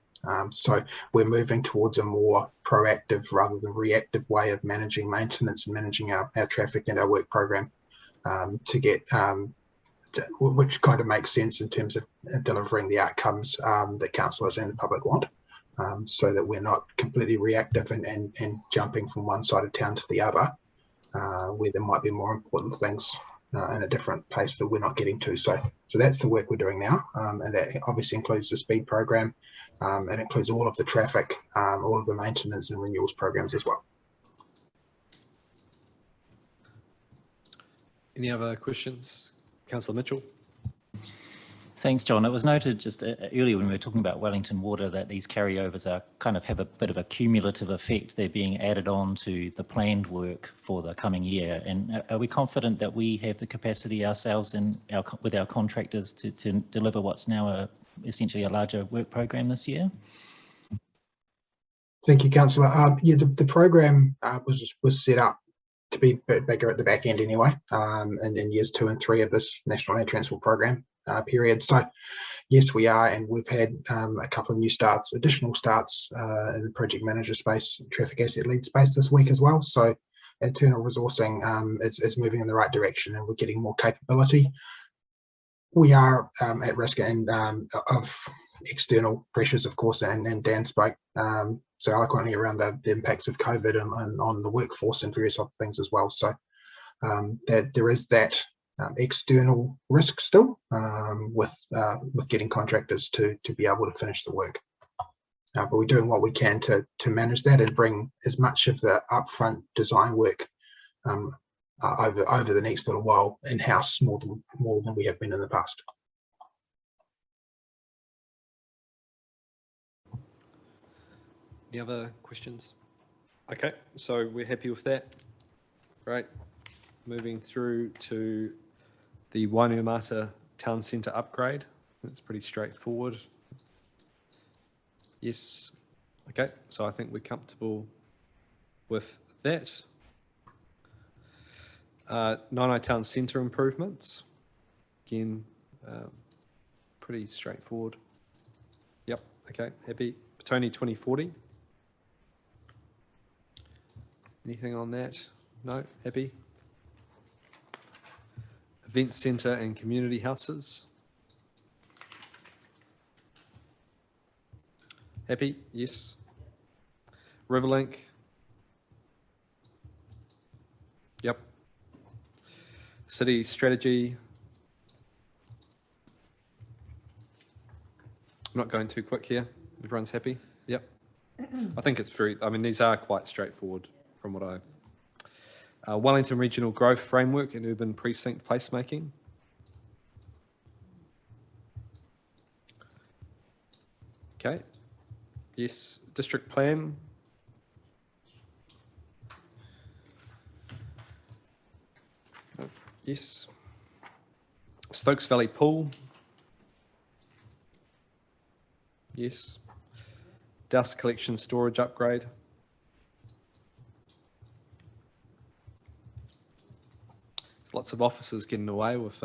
So we're moving towards a more proactive rather than reactive way of managing maintenance and managing our traffic and our work program to get, which kind of makes sense in terms of delivering the outcomes that councillors and the public want, so that we're not completely reactive and jumping from one side of town to the other, where there might be more important things in a different place that we're not getting to. So that's the work we're doing now, and that obviously includes the speed program. It includes all of the traffic, all of the maintenance and renewals programs as well. Any other questions? Councillor Mitchell. Thanks, John. It was noted just earlier when we were talking about Wellington Water that these carryovers are kind of have a bit of a cumulative effect. They're being added on to the planned work for the coming year. And are we confident that we have the capacity ourselves and with our contractors to deliver what's now essentially a larger work program this year? Thank you, Councillor. Yeah, the program was set up to be bigger at the back end anyway, in years 2 and 3 of this National Land Transport Program period. So yes, we are, and we've had a couple of new starts, additional starts in the project manager space, traffic asset lead space this week as well. So internal resourcing is moving in the right direction, and we're getting more capability. We are at risk of external pressures, of course, and Dan spoke so eloquently around the impacts of COVID and on the workforce and various other things as well. So that there is that external risk still with getting contractors to be able to finish the work. But we're doing what we can to manage that and bring as much of the upfront design work over the next little while in-house more than we have been in the past. Any other questions? Okay, so we're happy with that. Great. Moving through to the Wainuiomata Town Centre upgrade. It's pretty straightforward. Yes. Okay, so I think we're comfortable with that. Nainai Town Centre improvements. Again, pretty straightforward. Yep, okay, happy. Petone 2040. Anything on that? No, happy. Event Centre and community houses. Happy, yes. Riverlink. Yep. City strategy. I'm not going too quick here. Everyone's happy? Yep. I think it's these are quite straightforward from what Wellington Regional Growth Framework and Urban Precinct Placemaking. Okay. Yes. District Plan. Yes. Stokes Valley Pool. Yes. Dust collection storage upgrade. There's lots of officers getting away with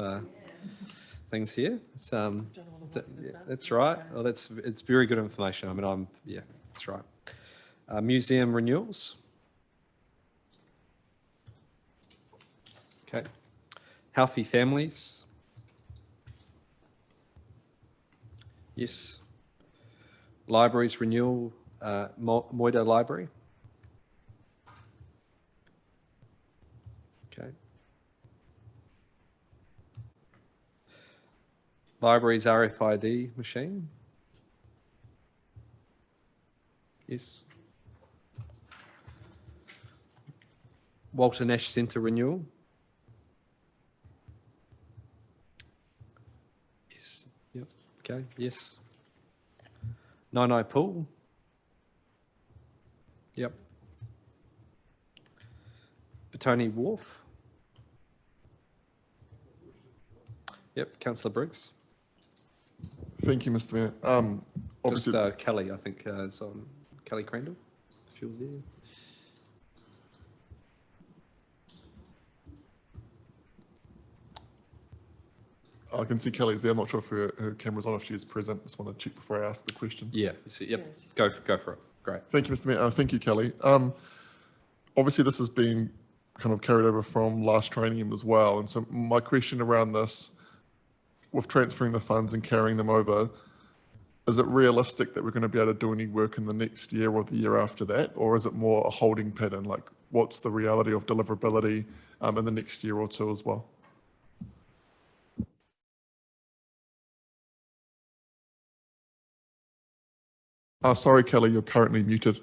things here. That's right. Well, it's very good information. Yeah, that's right. Museum renewals. Okay. Healthy families. Yes. Libraries renewal, Moida Library. Okay. Libraries RFID machine. Yes. Walter Nash Centre renewal. Yes. Yep. Okay. Yes. Nainai Pool. Yep. Petone Wharf. Yep. Councillor Briggs. Thank you, Mr. Mayor. obviously, Just Kelly, I think, is on. Kelly Crandall, if you're there. I can see Kelly's there. I'm not sure if her camera's on, if she is present. Just want to check before I ask the question. Yeah, yep, go for it. Great. Thank you, Mr. Mayor. Thank you, Kelly. Obviously, this has been kind of carried over from last training as well. And so my question around this, with transferring the funds and carrying them over, is it realistic that we're going to be able to do any work in the next year or the year after that? Or is it more a holding pattern? Like, what's the reality of deliverability in the next year or two as well? Sorry, Kelly, you're currently muted.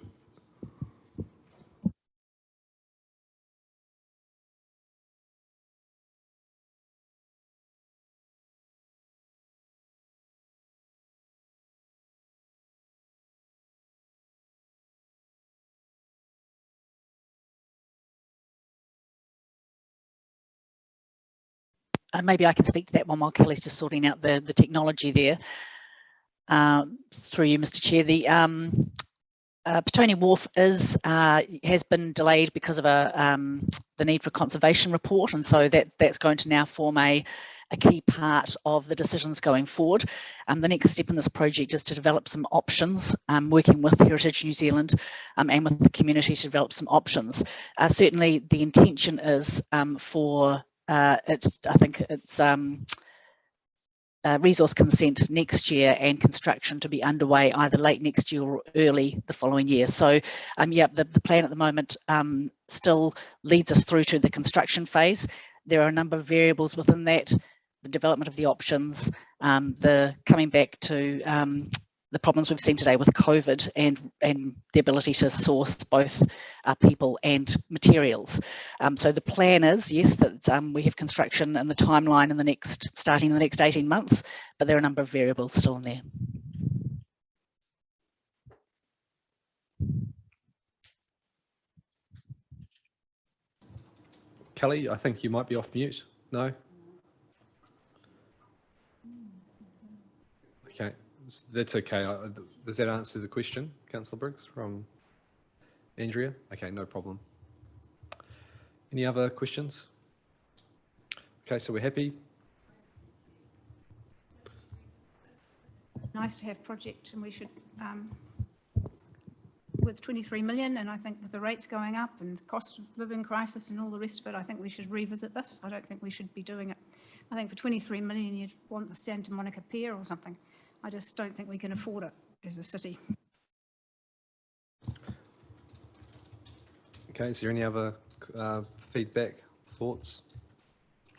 Maybe I can speak to that one while Kelly's just sorting out the technology there. Through you, Mr. Chair, the Petone Wharf has been delayed because of the need for a conservation report, and so that's going to now form a key part of the decisions going forward. The next step in this project is to develop some options, working with Heritage New Zealand and with the community to develop some options. Certainly the intention is for resource consent next year and construction to be underway either late next year or early the following year. So yeah, the plan at the moment still leads us through to the construction phase. There are a number of variables within that, the development of the options, the coming back to the problems we've seen today with COVID and the ability to source both people and materials. So the plan is, yes, that we have construction and the timeline starting in the next 18 months, but there are a number of variables still in there. Kelly, I think you might be off mute. No? Okay, that's okay. Does that answer the question, Councillor Briggs, from Andrea? Okay, no problem. Any other questions? Okay, so we're happy. Nice to have project, and we should, with 23 million, and I think with the rates going up and the cost of living crisis and all the rest of it, I think we should revisit this. I don't think we should be doing it. I think for 23 million, you'd want the Santa Monica Pier or something. I just don't think we can afford it as a city. Okay, is there any other feedback, thoughts?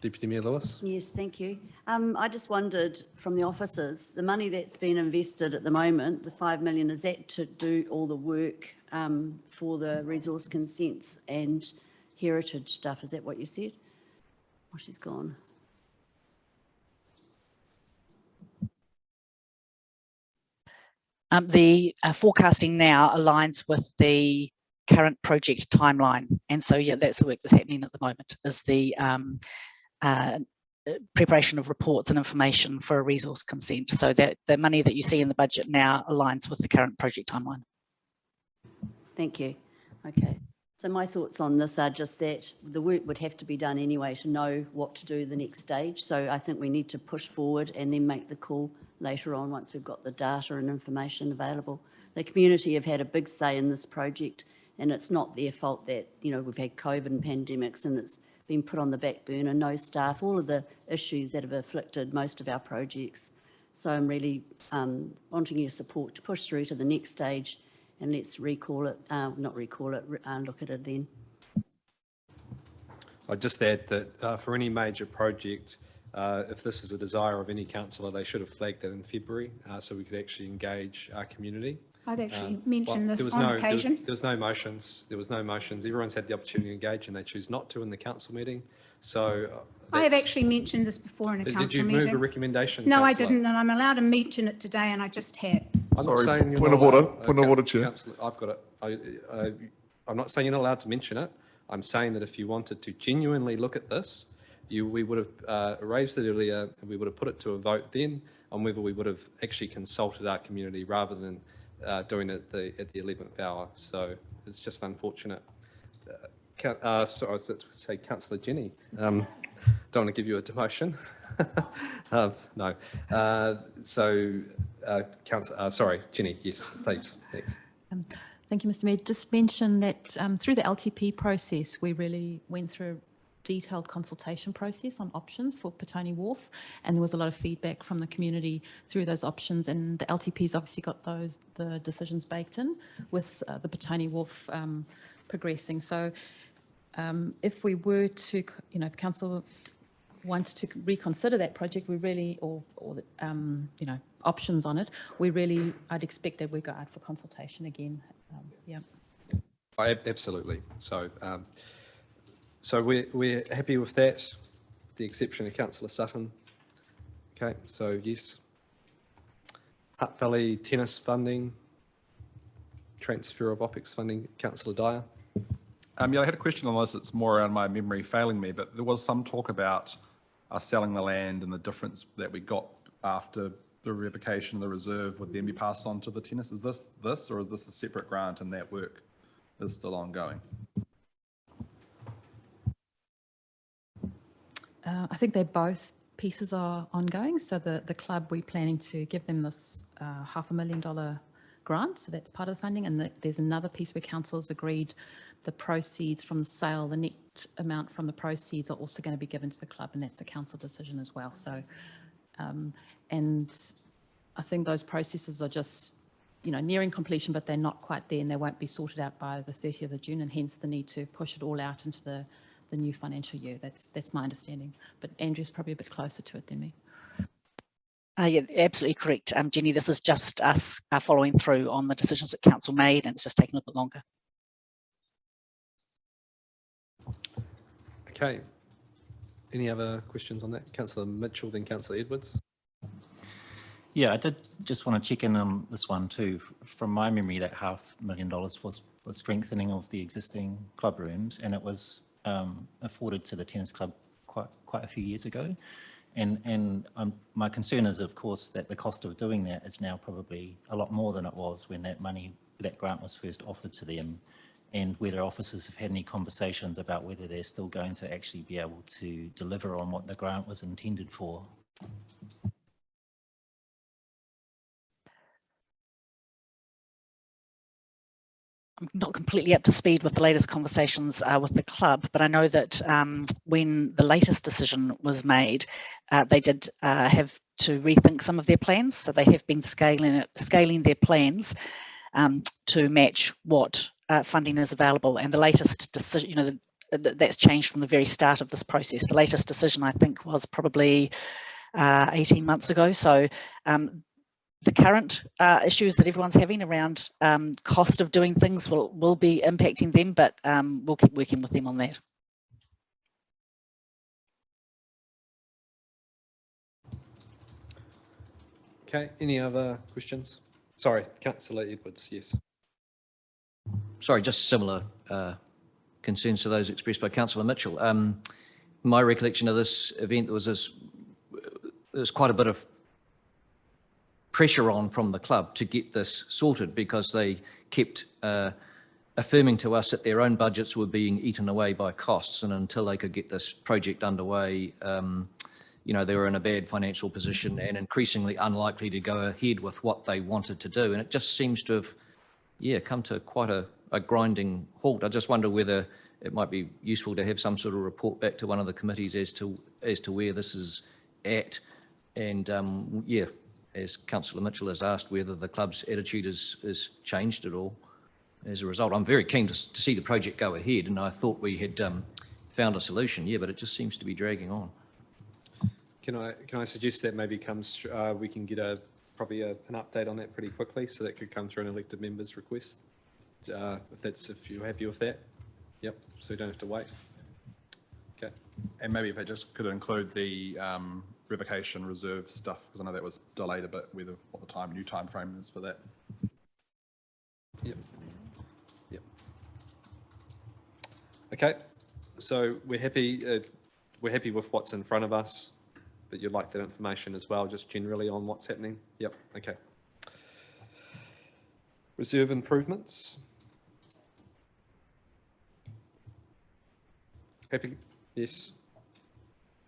Deputy Mayor Lewis? Yes, thank you. I just wondered from the officers, the money that's been invested at the moment, the 5 million, is that to do all the work for the resource consents and heritage stuff? Is that what you said? Oh, she's gone. The forecasting now aligns with the current project timeline, and so yeah, that's the work that's happening at the moment, is the preparation of reports and information for a resource consent, so that the money that you see in the budget now aligns with the current project timeline. Thank you. Okay. So my thoughts on this are just that the work would have to be done anyway to know what to do the next stage. So I think we need to push forward and then make the call later on once we've got the data and information available. The community have had a big say in this project, and it's not their fault that, you know, we've had COVID and pandemics and it's been put on the back burner, no staff, all of the issues that have afflicted most of our projects. So I'm really wanting your support to push through to the next stage, and let's recall it, not recall it, look at it then. I'd just add that for any major project, if this is a desire of any councillor, they should have flagged that in February, so we could actually engage our community. I'd actually mentioned this on occasion. There was no motions. There was no motions. Everyone's had the opportunity to engage, and they choose not to in the council meeting. So I have actually mentioned this before in a council meeting. Did you move a recommendation? No, Councillor? I didn't, and I'm allowed to mention it today, and I just have. I'm not saying you're point of order. Point of order, Chair. Councillor, I've got it. I'm not saying you're not allowed to mention it. I'm saying that if you wanted to genuinely look at this, we would have raised it earlier, and we would have put it to a vote then. on whether we would have actually consulted our community rather than doing it at the 11th hour. So it's just unfortunate. Sorry, I was about to say Councillor Jenny. Don't want to give you a demotion. No. Sorry, Jenny, yes, please. Thanks. Thank you, Mr. Mayor. Just mention that through the LTP process, we really went through a detailed consultation process on options for Petone Wharf, and there was a lot of feedback from the community through those options, and the LTP's obviously got the decisions baked in with the Petone Wharf progressing. So if we were to, if council wanted to reconsider that project, we really, or options on it, I'd expect that we go out for consultation again. Yeah. Absolutely. So, we're happy with that, the exception of Councillor Sutton. Okay, so yes. Hutt Valley tennis funding, transfer of OPEX funding, Councillor Dyer. Yeah, I had a question on this. It's more around my memory failing me, but there was some talk about us selling the land and the difference that we got after the revocation of the reserve would then be passed on to the tennis. Is this, or is this a separate grant and that work is still ongoing? I think they're both pieces are ongoing. So the club, we're planning to give them this $500,000 grant. So that's part of the funding. And there's another piece where council's agreed the proceeds from the sale, the net amount from the proceeds are also going to be given to the club, and that's a council decision as well. So, and I think those processes are just, nearing completion, but they're not quite there, and they won't be sorted out by the 30th of June, and hence the need to push it all out into the new financial year. That's my understanding. But Andrew's probably a bit closer to it than me. Yeah, absolutely correct. Jenny, this is just us following through on the decisions that council made, and it's just taking a bit longer. Okay. Any other questions on that? Councillor Mitchell, then Councillor Edwards. Yeah, I did just want to check in on this one too. From my memory, that $500,000 was for strengthening of the existing club rooms, and it was afforded to the tennis club quite a few years ago. And my concern is, of course, that the cost of doing that is now probably a lot more than it was when that grant was first offered to them, and whether officers have had any conversations about whether they're still going to actually be able to deliver on what the grant was intended for. I'm not completely up to speed with the latest conversations with the club, but I know that when the latest decision was made, they did have to rethink some of their plans. So they have been scaling their plans to match what funding is available. And the latest decision, that's changed from the very start of this process. The latest decision, I think, was probably 18 months ago. So the current issues that everyone's having around cost of doing things will be impacting them, but we'll keep working with them on that. Okay, any other questions? Sorry, Councillor Edwards, yes. Sorry, just similar concerns to those expressed by Councillor Mitchell. My recollection of this event was there's quite a bit of pressure on from the club to get this sorted, because they kept affirming to us that their own budgets were being eaten away by costs, and until they could get this project underway, they were in a bad financial position and increasingly unlikely to go ahead with what they wanted to do. And it just seems to have, come to quite a grinding halt. I just wonder whether it might be useful to have some sort of report back to one of the committees as to where this is at, and as Councillor Mitchell has asked, whether the club's attitude has changed at all as a result. I'm very keen to see the project go ahead, and I thought we had found a solution, but it just seems to be dragging on. Can I suggest that maybe we can get probably an update on that pretty quickly, so that could come through an elected member's request, if you're happy with that. Yep, so we don't have to wait. Okay. And maybe if I just could include the revocation reserve stuff, because I know that was delayed a bit, what the new time frame is for that. Yep. Okay, so we're happy with what's in front of us. but you'd like that information as well, just generally on what's happening? Yep, okay. Reserve improvements. Happy? Yes.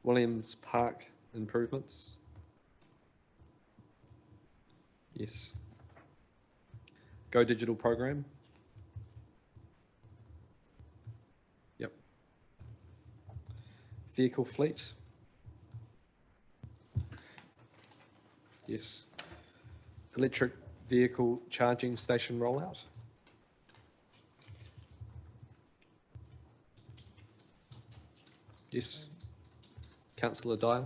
Williams Park improvements. Yes. Go Digital program. Yep. Vehicle fleet. Yes. Electric vehicle charging station rollout. Yes. Councillor Dyer.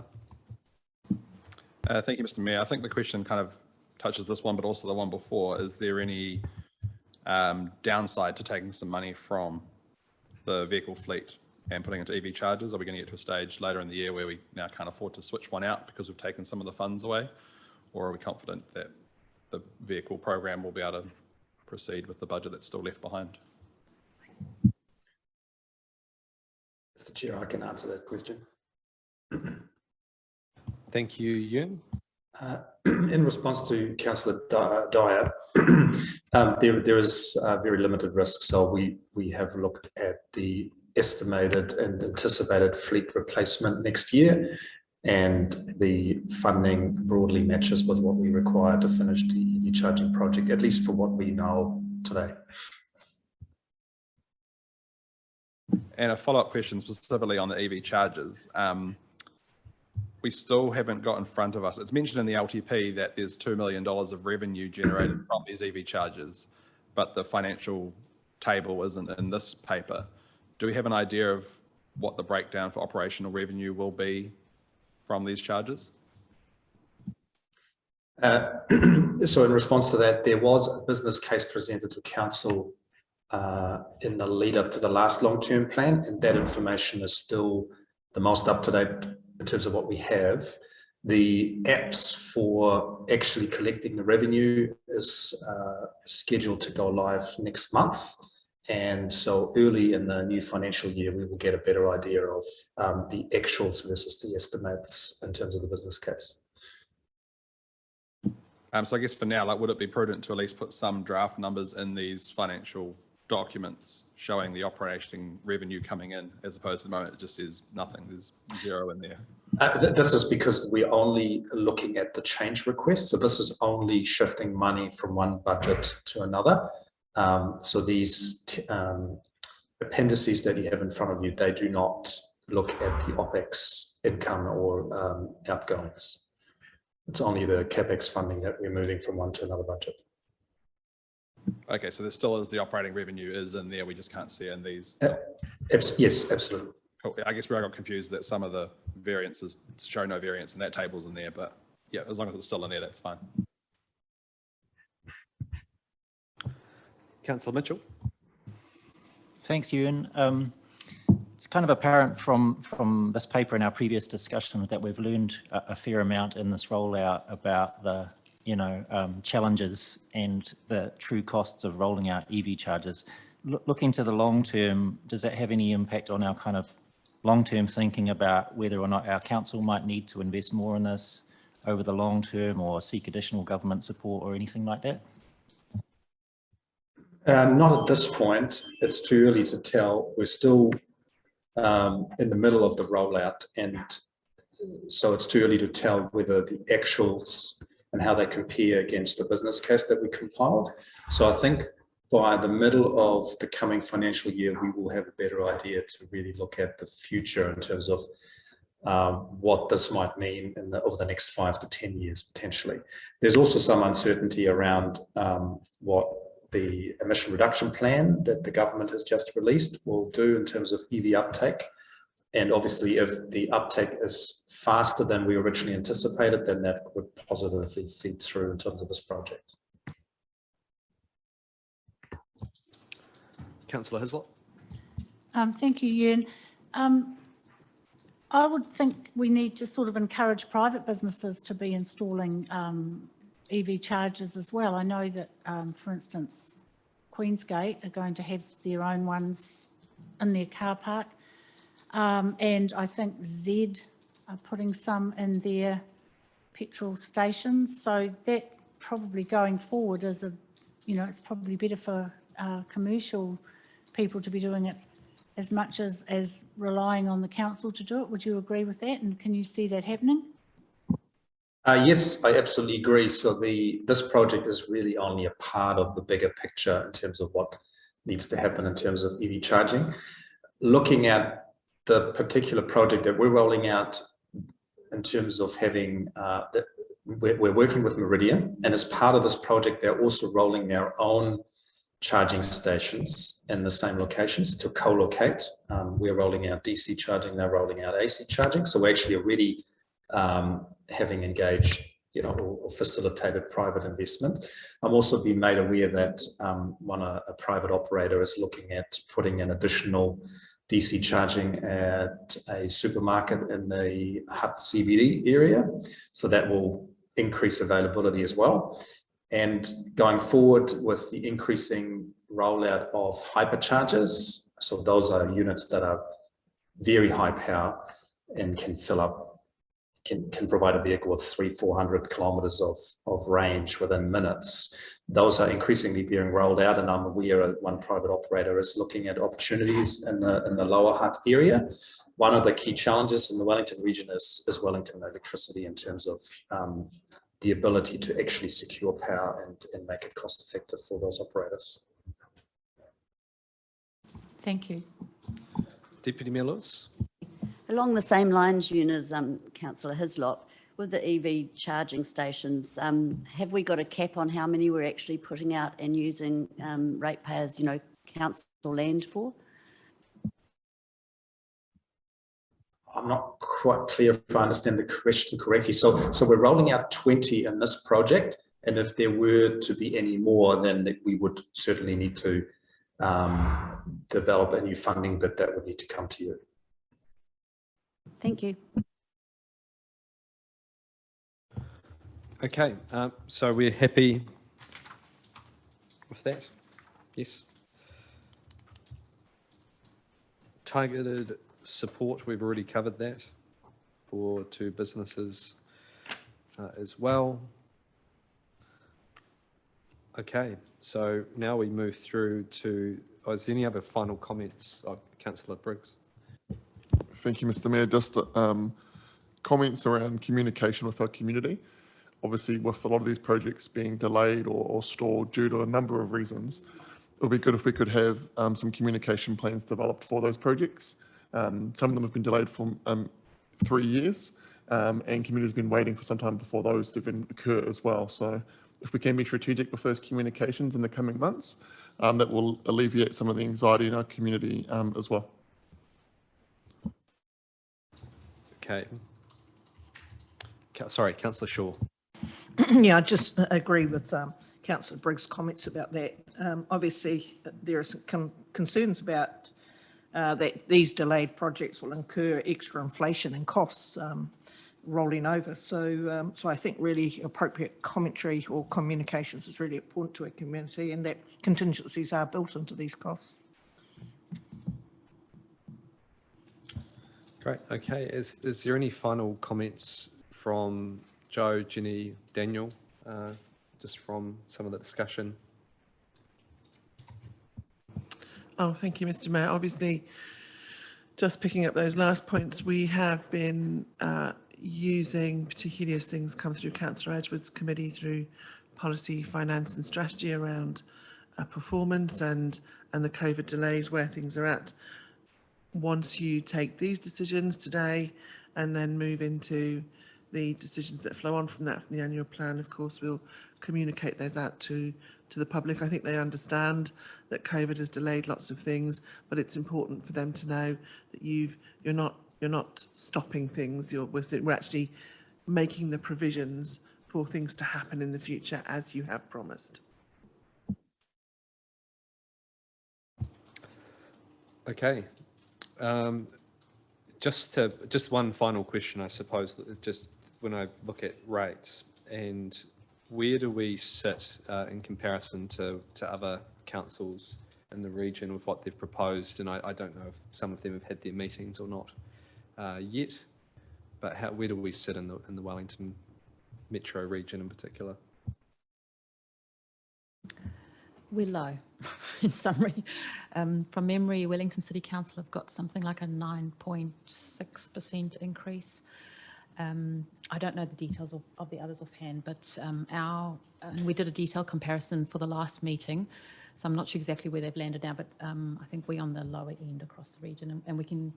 Thank you, Mr. Mayor. I think the question kind of touches this one, but also the one before. Is there any downside to taking some money from the vehicle fleet and putting it into EV chargers? Are we going to get to a stage later in the year where we now can't afford to switch one out because we've taken some of the funds away? Or are we confident that the vehicle program will be able to proceed with the budget that's still left behind? Mr. Chair, I can answer that question. Thank you, Ewan. In response to Councillor Dyer, there is very limited risk. So we have looked at the estimated and anticipated fleet replacement next year, and the funding broadly matches with what we require to finish the EV charging project, at least for what we know today. And a follow-up question specifically on the EV chargers. We still haven't got in front of us. It's mentioned in the LTP that there's $2 million of revenue generated from these EV chargers, but the financial table isn't in this paper. Do we have an idea of what the breakdown for operational revenue will be from these charges? So in response to that, there was a business case presented to council in the lead up to the last long-term plan, and that information is still the most up-to-date in terms of what we have. The apps for actually collecting the revenue is scheduled to go live next month. And so early in the new financial year, we will get a better idea of the actuals versus the estimates in terms of the business case. So I guess for now, like, would it be prudent to at least put some draft numbers in these financial documents showing the operating revenue coming in, as opposed to the moment it just says nothing, there's zero in there? This is because we're only looking at the change request. So this is only shifting money from one budget to another. So these appendices that you have in front of you, they do not look at the OPEX income or outgoings. It's only the CapEx funding that we're moving from one to another budget. Okay, so there still is the operating revenue is in there, we just can't see it in these. Yes, absolutely. Cool. I guess where I got confused that some of the variances show no variance and that table's in there, but yeah, as long as it's still in there, that's fine. Councillor Mitchell. Thanks, Ewan. It's kind of apparent from this paper and our previous discussions that we've learned a fair amount in this rollout about the challenges and the true costs of rolling out EV chargers. Looking to the long term, does that have any impact on our kind of long-term thinking about whether or not our council might need to invest more in this over the long term or seek additional government support or anything like that? Not at this point. It's too early to tell. We're still in the middle of the rollout, and so it's too early to tell whether the actuals and how they compare against the business case that we compiled. So I think by the middle of the coming financial year, we will have a better idea to really look at the future in terms of what this might mean over the next 5 to 10 years, potentially. There's also some uncertainty around what the emission reduction plan that the government has just released will do in terms of EV uptake. And obviously, if the uptake is faster than we originally anticipated, then that would positively feed through in terms of this project. Councillor Hislop. Thank you, Ewan. I would think we need to sort of encourage private businesses to be installing EV chargers as well. I know that, for instance, Queensgate are going to have their own ones in their car park. And I think Z putting some in their petrol stations. So that probably going forward is it's probably better for commercial people to be doing it as much as relying on the council to do it. Would you agree with that? And can you see that happening? Yes, I absolutely agree. So this project is really only a part of the bigger picture in terms of what needs to happen in terms of EV charging. Looking at the particular project that we're rolling out in terms of having, we're working with Meridian, and as part of this project, they're also rolling their own charging stations in the same locations to co-locate. We're rolling out DC charging, they're rolling out AC charging. So we're actually already having engaged, or facilitated private investment. I'm also being made aware that a private operator is looking at putting in additional DC charging at a supermarket in the Hutt CBD area. So that will increase availability as well. And going forward with the increasing rollout of hyperchargers, so those are units that are very high power and can fill up, can provide a vehicle with 300-400 kilometers of range within minutes. Those are increasingly being rolled out, and I'm aware one private operator is looking at opportunities in the lower Hutt area. One of the key challenges in the Wellington region is Wellington electricity in terms of the ability to actually secure power and make it cost effective for those operators. Thank you. Deputy Mayor Lewis. Along the same lines, Eunice, Councillor Hislop, with the EV charging stations, have we got a cap on how many we're actually putting out and using ratepayers, council land for? I'm not quite clear if I understand the question correctly. So we're rolling out 20 in this project, and if there were to be any more, then we would certainly need to develop a new funding, but that would need to come to you. Thank you. Okay, so we're happy with that? Yes. Targeted support, we've already covered that to businesses as well. Okay, so now we move through to, is there any other final comments of Councillor Briggs? Thank you, Mr. Mayor. Just comments around communication with our community. Obviously, with a lot of these projects being delayed or stalled due to a number of reasons, it would be good if we could have some communication plans developed for those projects. Some of them have been delayed for 3 years, and community's been waiting for some time before those to even occur as well. So if we can be strategic with those communications in the coming months, that will alleviate some of the anxiety in our community as well. Okay. Sorry, Councillor Shaw. Yeah, I just agree with Councillor Briggs' comments about that. Obviously, there are some concerns about that these delayed projects will incur extra inflation and costs rolling over. So I think really appropriate commentary or communications is really important to our community, and that contingencies are built into these costs. Great. Okay. Is there any final comments from Joe, Jenny, Daniel, just from some of the discussion? Oh, thank you, Mr. Mayor. Obviously, just picking up those last points, we have been using, particularly as things come through Councillor Edgeworth's committee, through policy, finance and strategy around performance and the COVID delays, where things are at. Once you take these decisions today and then move into the decisions that flow on from that, from the annual plan, of course, we'll communicate those out to the public. I think they understand that COVID has delayed lots of things, but it's important for them to know that you're not stopping things. We're actually making the provisions for things to happen in the future as you have promised. Okay. Just one final question, I suppose, just when I look at rates, and where do we sit in comparison to other councils in the region with what they've proposed? And I don't know if some of them have had their meetings or not yet, but where do we sit in the Wellington metro region in particular? We're low, in summary. From memory, Wellington City Council have got something like a 9.6% increase. I don't know the details of the others offhand, but we did a detailed comparison for the last meeting, so I'm not sure exactly where they've landed now, but I think we're on the lower end across the region, and we can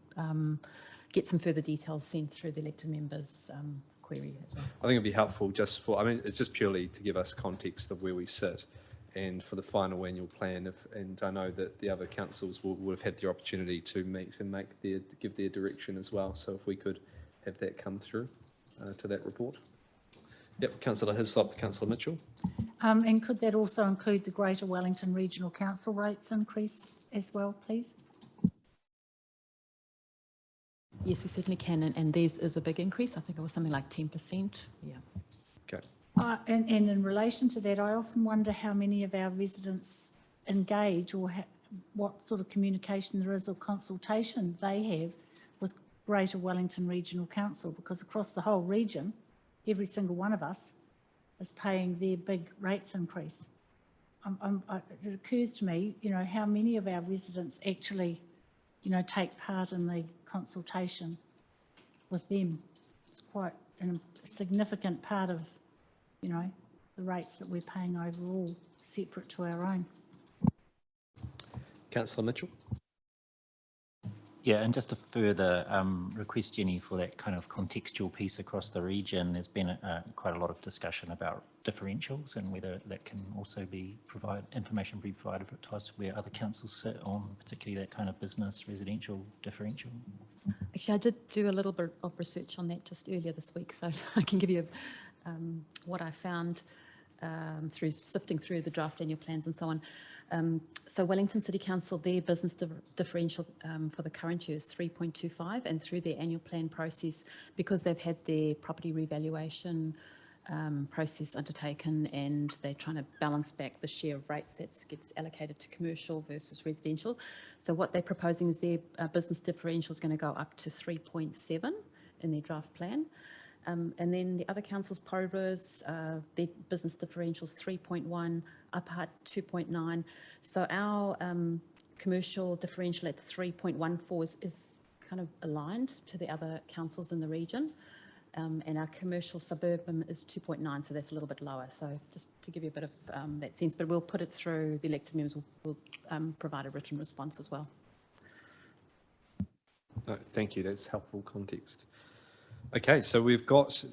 get some further details sent through the elected members' query as well. I think it'd be helpful just for, I mean, it's just purely to give us context of where we sit and for the final annual plan. And I know that the other councils will have had the opportunity to meet and give their direction as well. So if we could have that come through to that report. Yep, Councillor Hislop, Councillor Mitchell. And could that also include the Greater Wellington Regional Council rates increase as well, please? Yes, we certainly can, and theirs is a big increase. I think it was something like 10%. Yeah. Okay. And in relation to that, I often wonder how many of our residents engage or what sort of communication there is or consultation they have with Greater Wellington Regional Council, because across the whole region, every single one of us is paying their big rates increase. It occurs to me, how many of our residents actually, take part in the consultation with them. It's quite a significant part of, the rates that we're paying overall, separate to our own. Councillor Mitchell. Yeah, and just a further request, Jenny, for that kind of contextual piece across the region. There's been quite a lot of discussion about differentials and whether that can also be information be provided to us where other councils sit on, particularly that kind of business residential differential. Actually, I did do a little bit of research on that just earlier this week, so I can give you what I found through sifting through the draft annual plans and so on. So Wellington City Council, their business differential for the current year is 3.25, and through their annual plan process, because they've had their property revaluation process undertaken and they're trying to balance back the share of rates that gets allocated to commercial versus residential. So what they're proposing is their business differential is going to go up to 3.7 in their draft plan. And then the other councils, Porobura's, their business differential is 3.1, Hutt 2.9. So our commercial differential at 3.14 is kind of aligned to the other councils in the region. And our commercial suburban is 2.9, so that's a little bit lower. So just to give you a bit of that sense, but we'll put it through, the elected members will provide a written response as well. No, thank you, that's helpful context. Okay, so we've got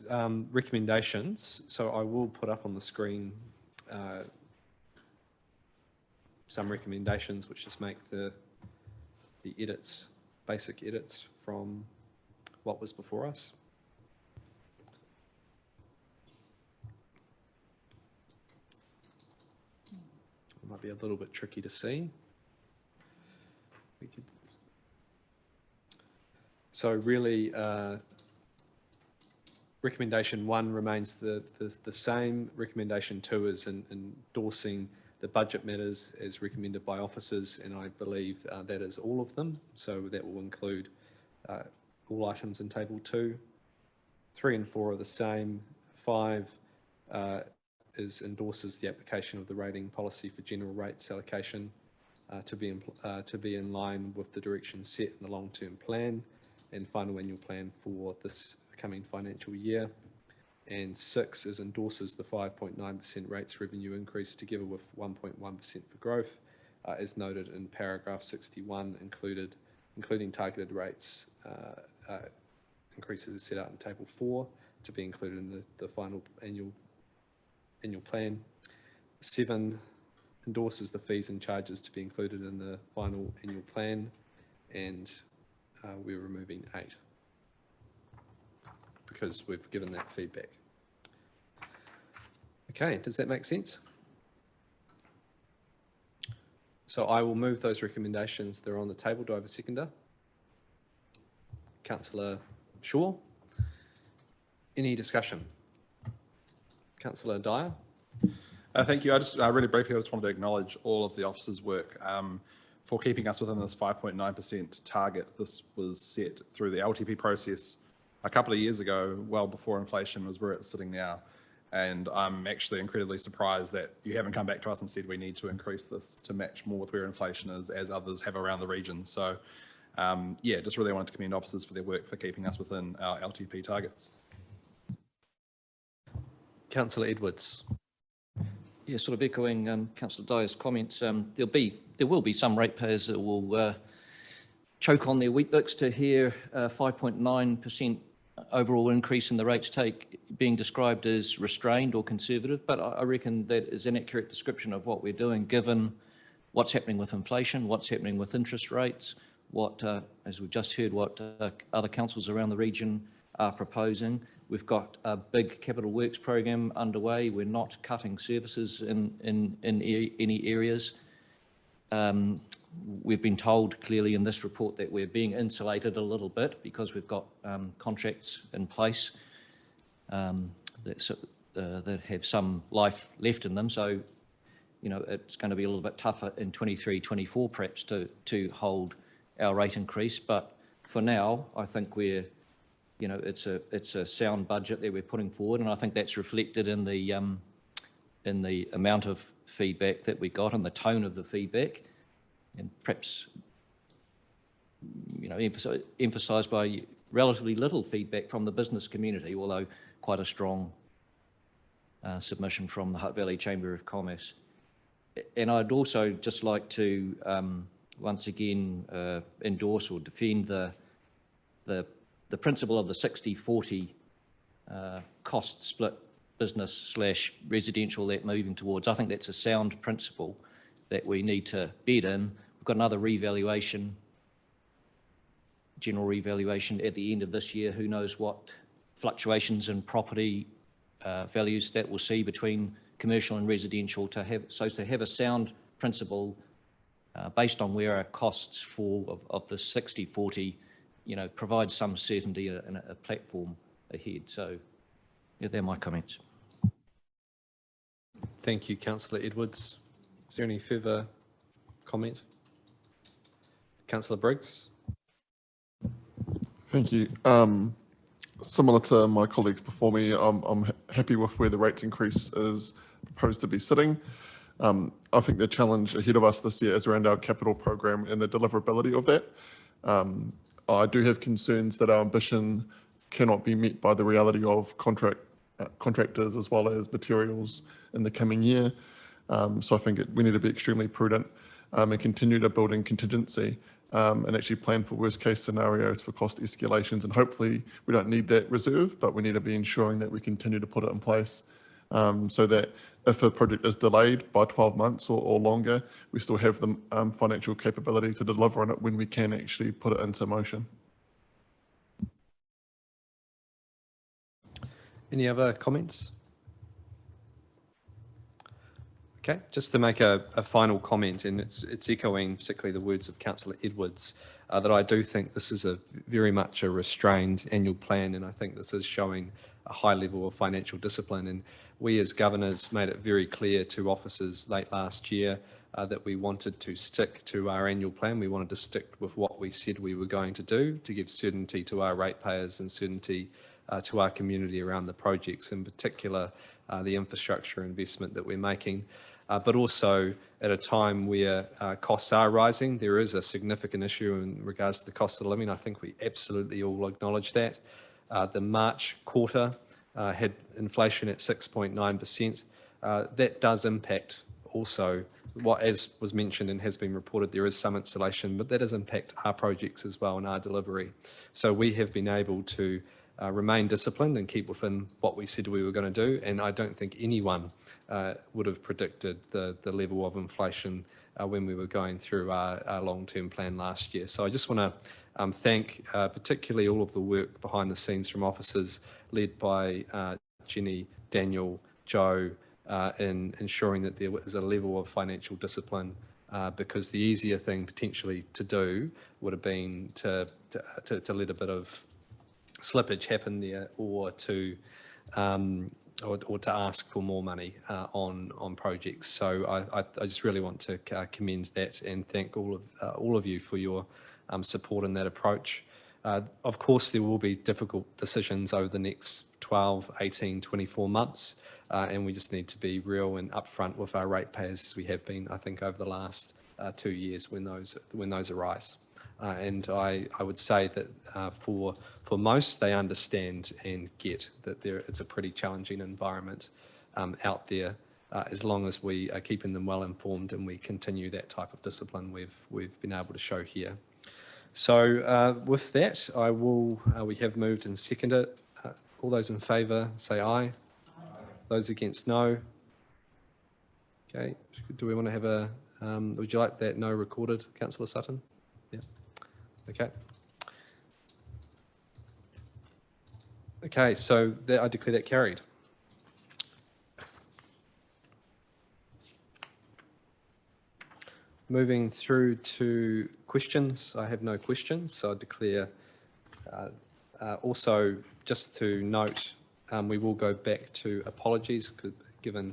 recommendations. So I will put up on the screen some recommendations which just make the edits, basic edits from what was before us. It might be a little bit tricky to see. So really, recommendation 1 remains the same. Recommendation 2 is endorsing the budget matters as recommended by officers, and I believe that is all of them. So that will include all items in table 2. 3 and 4 are the same. 5 endorses the application of the rating policy for general rates allocation to be in line with the direction set in the long-term plan and final annual plan for this coming financial year. And 6 endorses the 5.9% rates revenue increase together with 1.1% for growth, as noted in paragraph 61, including targeted rates increases as set out in table 4 to be included in the final annual plan. 7 endorses the fees and charges to be included in the final annual plan, and we're removing 8 because we've given that feedback. Okay, does that make sense? So I will move those recommendations. They're on the table. Do I have a seconder? Councillor Shaw. Any discussion? Councillor Dyer. Thank you. I just really briefly, I just wanted to acknowledge all of the officers' work for keeping us within this 5.9% target. This was set through the LTP process a couple of years ago, well before inflation was where it's sitting now. And I'm actually incredibly surprised that you haven't come back to us and said we need to increase this to match more with where inflation is, as others have around the region. So yeah, just really wanted to commend officers for their work for keeping us within our LTP targets. Councillor Edwards. Yeah, sort of echoing Councillor Dyer's comments. There will be some ratepayers that will choke on their Weet-Bix to hear 5.9% overall increase in the rates take being described as restrained or conservative, but I reckon that is an accurate description of what we're doing, given what's happening with inflation, what's happening with interest rates, what, as we've just heard, what other councils around the region are proposing. We've got a big capital works program underway. We're not cutting services in any areas. We've been told clearly in this report that we're being insulated a little bit because we've got contracts in place that have some life left in them. So, you know, it's going to be a little bit tougher in 23, 24 perhaps to hold our rate increase. But for now, I think we're, you know, it's a sound budget that we're putting forward, and I think that's reflected in the amount of feedback that we got and the tone of the feedback, and perhaps, you know, emphasised by relatively little feedback from the business community, although quite a strong submission from the Hutt Valley Chamber of Commerce. And I'd also just like to once again endorse or defend the principle of the 60-40 cost split, business/residential, that moving towards. I think that's a sound principle that we need to bed in. We've got another revaluation, general revaluation at the end of this year. Who knows what fluctuations in property values that we'll see between commercial and residential, to have a sound principle based on where our costs fall of the 60-40, you know, provides some certainty and a platform ahead. So yeah, they're my comments. Thank you, Councillor Edwards. Is there any further comment? Councillor Briggs. Thank you. Similar to my colleagues before me, I'm happy with where the rates increase is proposed to be sitting. I think the challenge ahead of us this year is around our capital program and the deliverability of that. I do have concerns that our ambition cannot be met by the reality of contractors as well as materials in the coming year. So I think we need to be extremely prudent and continue to build in contingency and actually plan for worst case scenarios for cost escalations. And hopefully we don't need that reserve, but we need to be ensuring that we continue to put it in place so that if a project is delayed by 12 months or longer, we still have the financial capability to deliver on it when we can actually put it into motion. Any other comments? Okay, just to make a final comment, and it's echoing particularly the words of Councillor Edwards, that I do think this is very much a restrained annual plan, and I think this is showing a high level of financial discipline. And we as governors made it very clear to officers late last year that we wanted to stick to our annual plan. We wanted to stick with what we said we were going to do to give certainty to our ratepayers and certainty to our community around the projects, in particular the infrastructure investment that we're making. But also at a time where costs are rising, there is a significant issue in regards to the cost of living. I think we absolutely all acknowledge that. The March quarter had inflation at 6.9%. That does impact also, as was mentioned and has been reported, there is some insulation, but that does impact our projects as well and our delivery. So we have been able to remain disciplined and keep within what we said we were going to do. And I don't think anyone would have predicted the level of inflation when we were going through our long-term plan last year. So I just want to thank particularly all of the work behind the scenes from officers led by Jenny, Daniel, Joe, in ensuring that there is a level of financial discipline, because the easier thing potentially to do would have been to let a bit of slippage happen there, or to ask for more money on projects. So I just really want to commend that and thank all of you for your support in that approach. Of course, there will be difficult decisions over the next 12, 18, 24 months, and we just need to be real and upfront with our ratepayers, as we have been, I think, over the last 2 years when those arise. And I would say that for most, they understand and get that it's a pretty challenging environment out there, as long as we are keeping them well informed and we continue that type of discipline we've been able to show here. So with that, we have moved and seconded. All those in favour say aye. Aye. Those against, no. Okay, do we want to have a, would you like that no recorded, Councillor Sutton? Yeah, okay. Okay, so I declare that carried. Moving through to questions, I have no questions, so I declare. Also, just to note, we will go back to apologies, given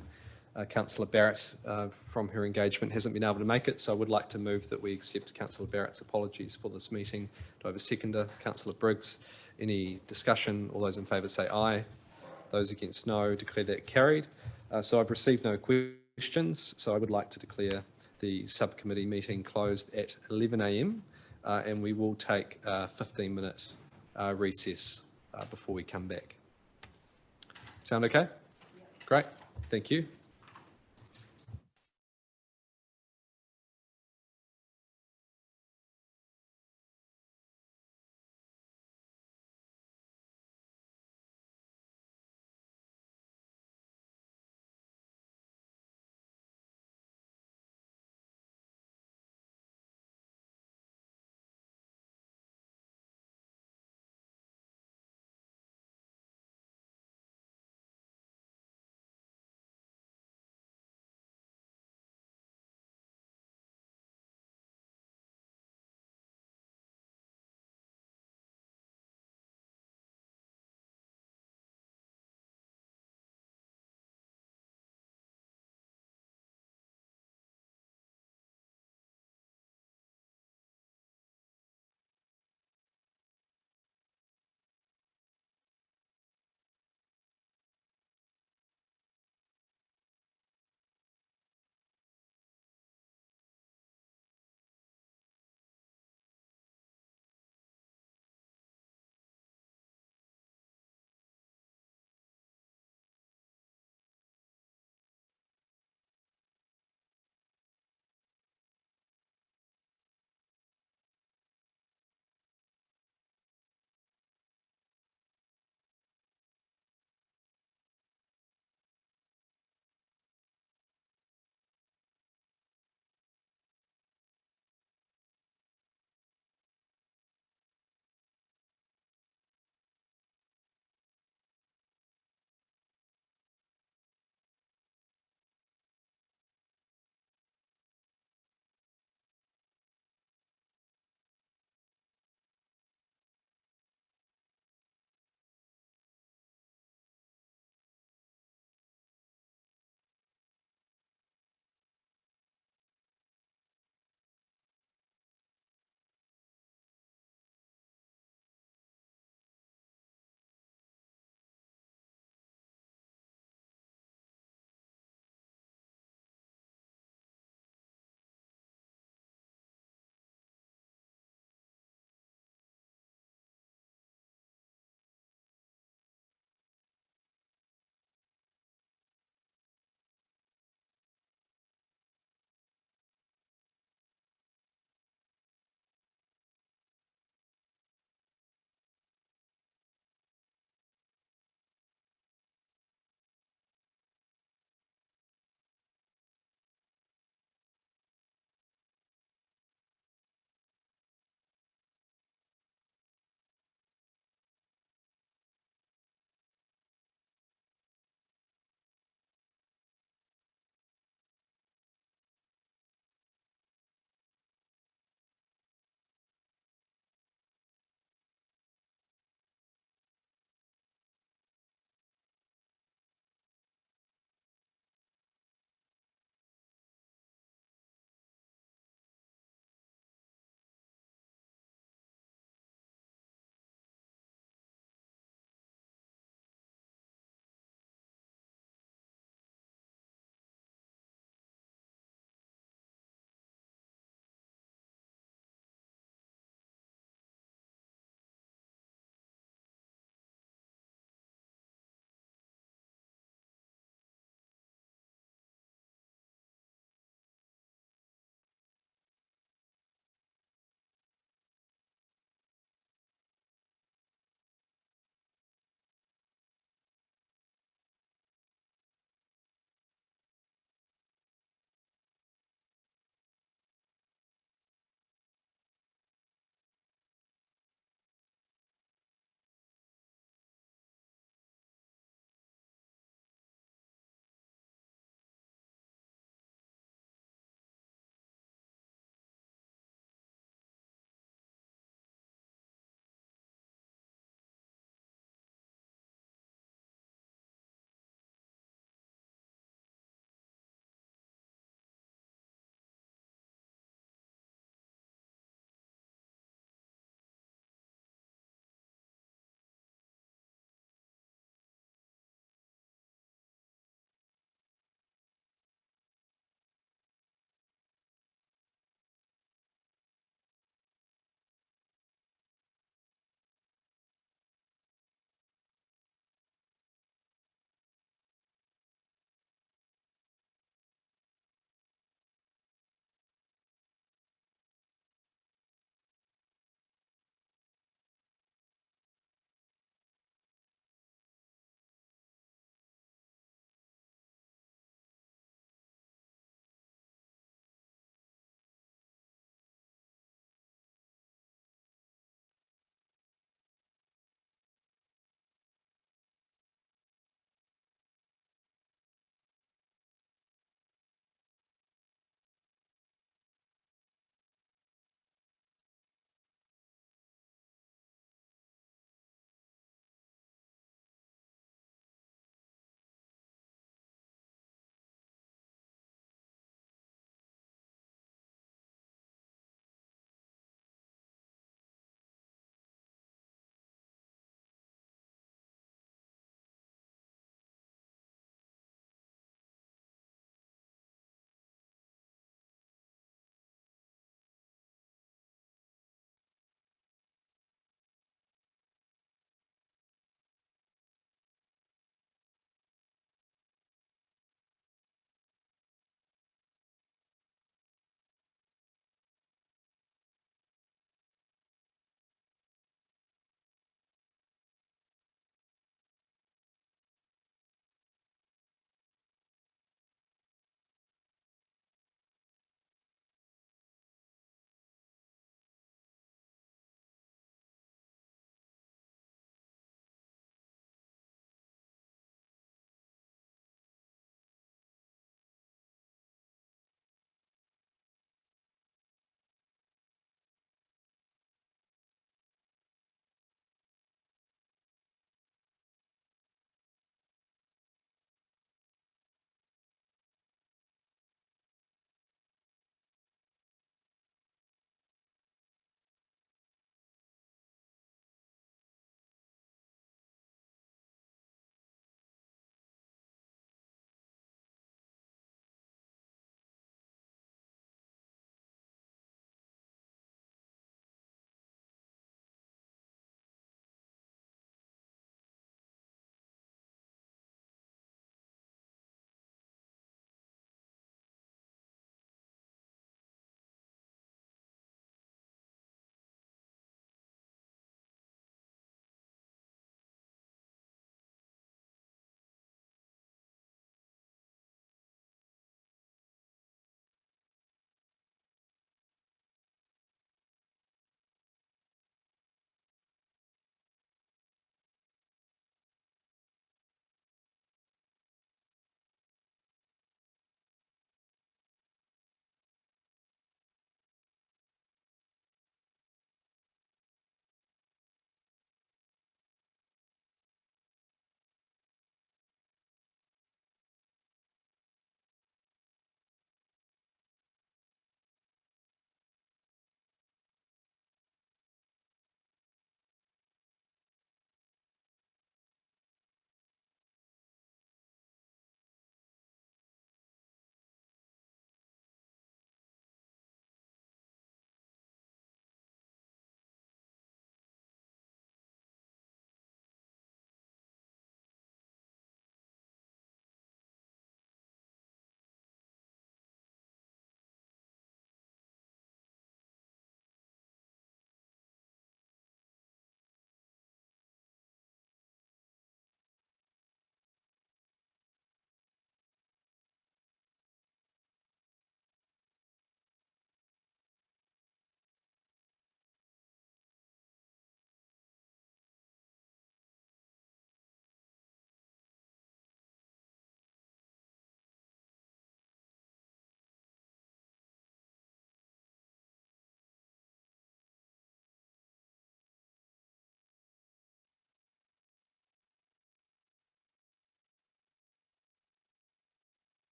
Councillor Barrett from her engagement hasn't been able to make it, so I would like to move that we accept Councillor Barrett's apologies for this meeting. Do I have a seconder? Councillor Briggs. Any discussion? All those in favour say aye. Those against, no. Declare that carried. So I've received no questions, so I would like to declare the subcommittee meeting closed at 11 a.m. And we will take a 15-minute recess before we come back. Sound okay? Great. Thank you.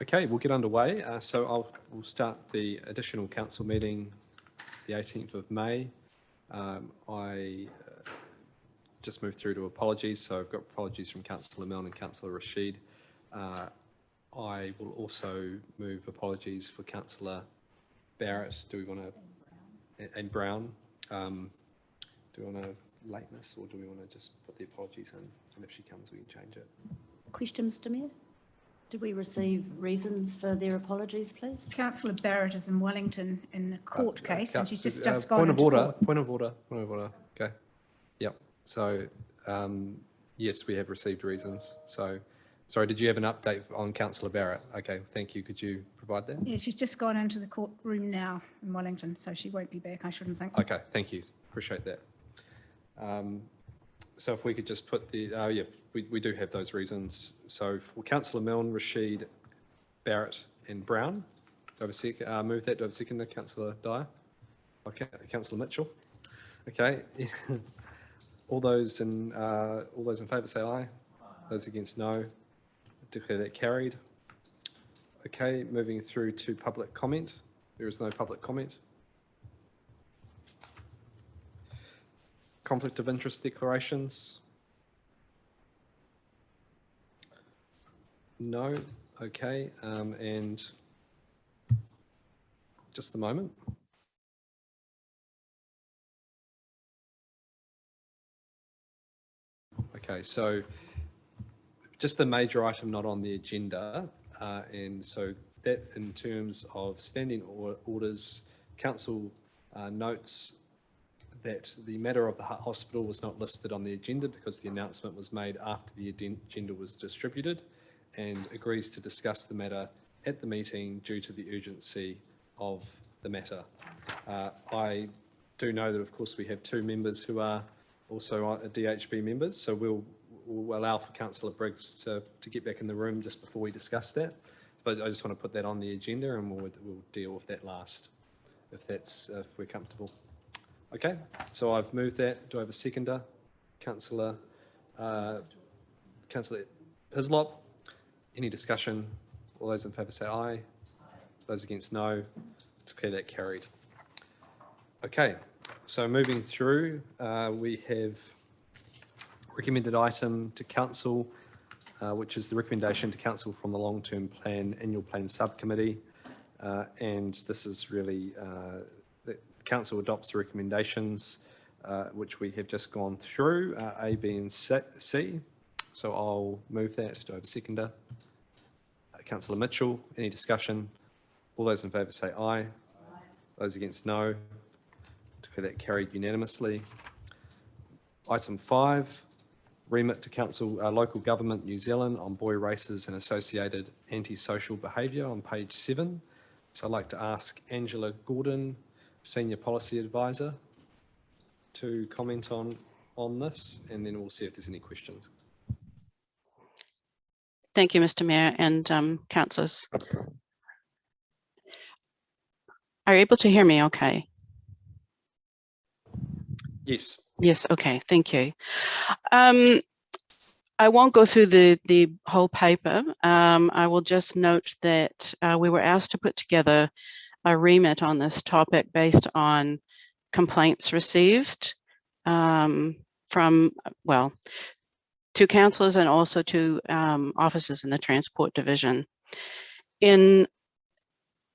Okay, we'll get underway. We'll start the additional council meeting the 18th of May. I just moved through to apologies, so I've got apologies from Councillor Milne and Councillor Rashid. I will also move apologies for Councillor Barrett. Do we want to, and Brown? Do we want to lateness, or do we want to just put the apologies in, and if she comes we can change it? Question, Mr Mayor. Did we receive reasons for their apologies, please? Councillor Barrett is in Wellington in the court case, and she's just gone point of into order. court. Point of order. Point of order. Okay. Yep. So yes, we have received reasons. So, sorry, did you have an update on Councillor Barrett? Okay, thank you. Could you provide that? Yeah, she's just gone into the courtroom now in Wellington, so she won't be back, I shouldn't think. Okay, thank you. Appreciate that. So if we could just put the, yeah, we do have those reasons. So for Councillor Milne, Rashid, Barrett and Brown, do I have a second, move that, do I have a second, Councillor Dyer? Okay, Councillor Mitchell. Okay, all those in favour say aye. Those against no. Declare that carried. Okay, moving through to public comment. There is no public comment. Conflict of interest declarations? No. Okay, and just a moment. Okay, so just the major item not on the agenda, and so that in terms of standing orders, council notes that the matter of the Hutt Hospital was not listed on the agenda because the announcement was made after the agenda was distributed, and agrees to discuss the matter at the meeting due to the urgency of the matter. I do know that, of course, we have two members who are also DHB members, so we'll allow for Councillor Briggs to get back in the room just before we discuss that. But I just want to put that on the agenda, and we'll deal with that last, if we're comfortable. Okay, so I've moved that. Do I have a seconder? Councillor Hislop. Any discussion? All those in favour say aye. Those against no. Declare that carried. Okay, so moving through, we have recommended item to council, which is the recommendation to council from the long-term plan annual plan subcommittee, and this is really the council adopts the recommendations which we have just gone through, A, B and C. So I'll move that. Do I have a seconder? Councillor Mitchell. Any discussion? All those in favour say aye. Aye. Those against no. Declare that carried unanimously. Item 5, remit to council local government New Zealand on boy races and associated antisocial behaviour on page 7. So I'd like to ask Angela Gordon, Senior Policy Advisor, to comment on this, and then we'll see if there's any questions. Thank you, Mr. Mayor and councillors. Are you able to hear me okay? Yes. Yes, okay, thank you. I won't go through the whole paper. I will just note that we were asked to put together a remit on this topic based on complaints received from, well, to councillors and also to officers in the Transport Division. In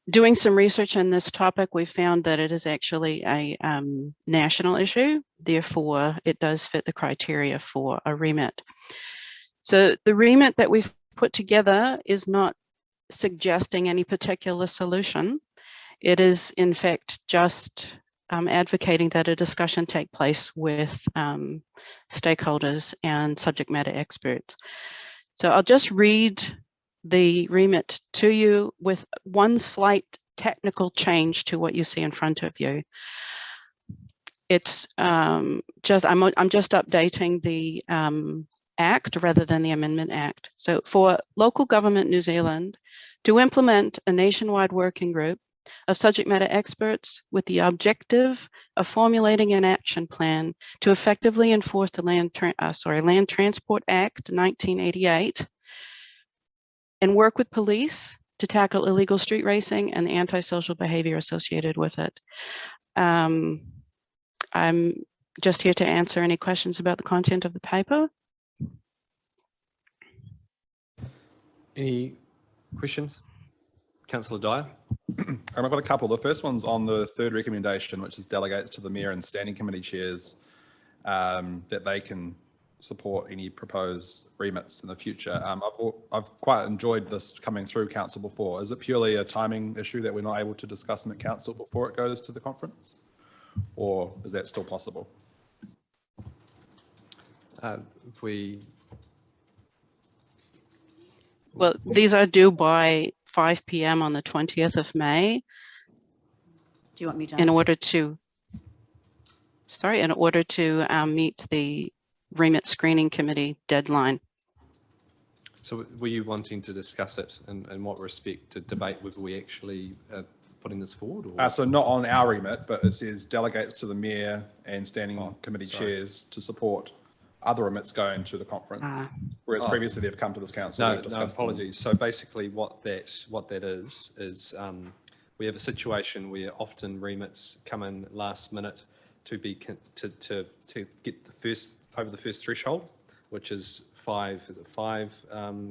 doing some research on this topic, we found that it is actually a national issue. Therefore, it does fit the criteria for a remit. So the remit that we've put together is not suggesting any particular solution. It is, in fact, just advocating that a discussion take place with stakeholders and subject matter experts. So I'll just read the remit to you with one slight technical change to what you see in front of you. It's I'm just updating the Act rather than the Amendment Act. So for Local Government New Zealand to implement a nationwide working group of subject matter experts with the objective of formulating an action plan to effectively enforce the Land Transport Act 1988 and work with police to tackle illegal street racing and the antisocial behavior associated with it. I'm just here to answer any questions about the content of the paper. Any questions? Councillor Dyer? I've got a couple. The first one's on the third recommendation, which is delegates to the Mayor and Standing Committee chairs that they can support any proposed remits in the future. I've quite enjoyed this coming through Council before. Is it purely a timing issue that we're not able to discuss them at Council before it goes to the conference? Or is that still possible? Well, these are due by 5 p.m. on the 20th of May. Do you want me to in order to meet the remit screening committee deadline. So were you wanting to discuss it in what respect, to debate whether we actually putting this forward? Or? So not on our remit, but it says delegates to the Mayor and Standing Committee chairs to support other remits going to the conference, whereas previously they've come to this council. No, apologies. So basically what that is we have a situation where often remits come in last minute to get over the first threshold, which is five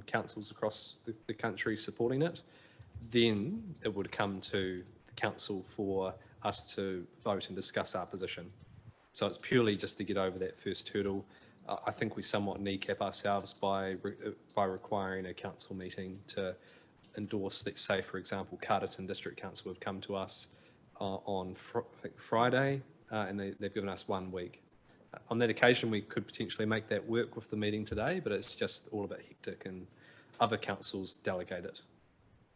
councils across the country supporting it. Then it would come to the council for us to vote and discuss our position. So it's purely just to get over that first hurdle. I think we somewhat kneecap ourselves by requiring a council meeting to endorse, let's say, for example, Carterton District Council have come to us on Friday, and they've given us 1 week. On that occasion, we could potentially make that work with the meeting today, but it's just all a bit hectic, and other councils delegate it.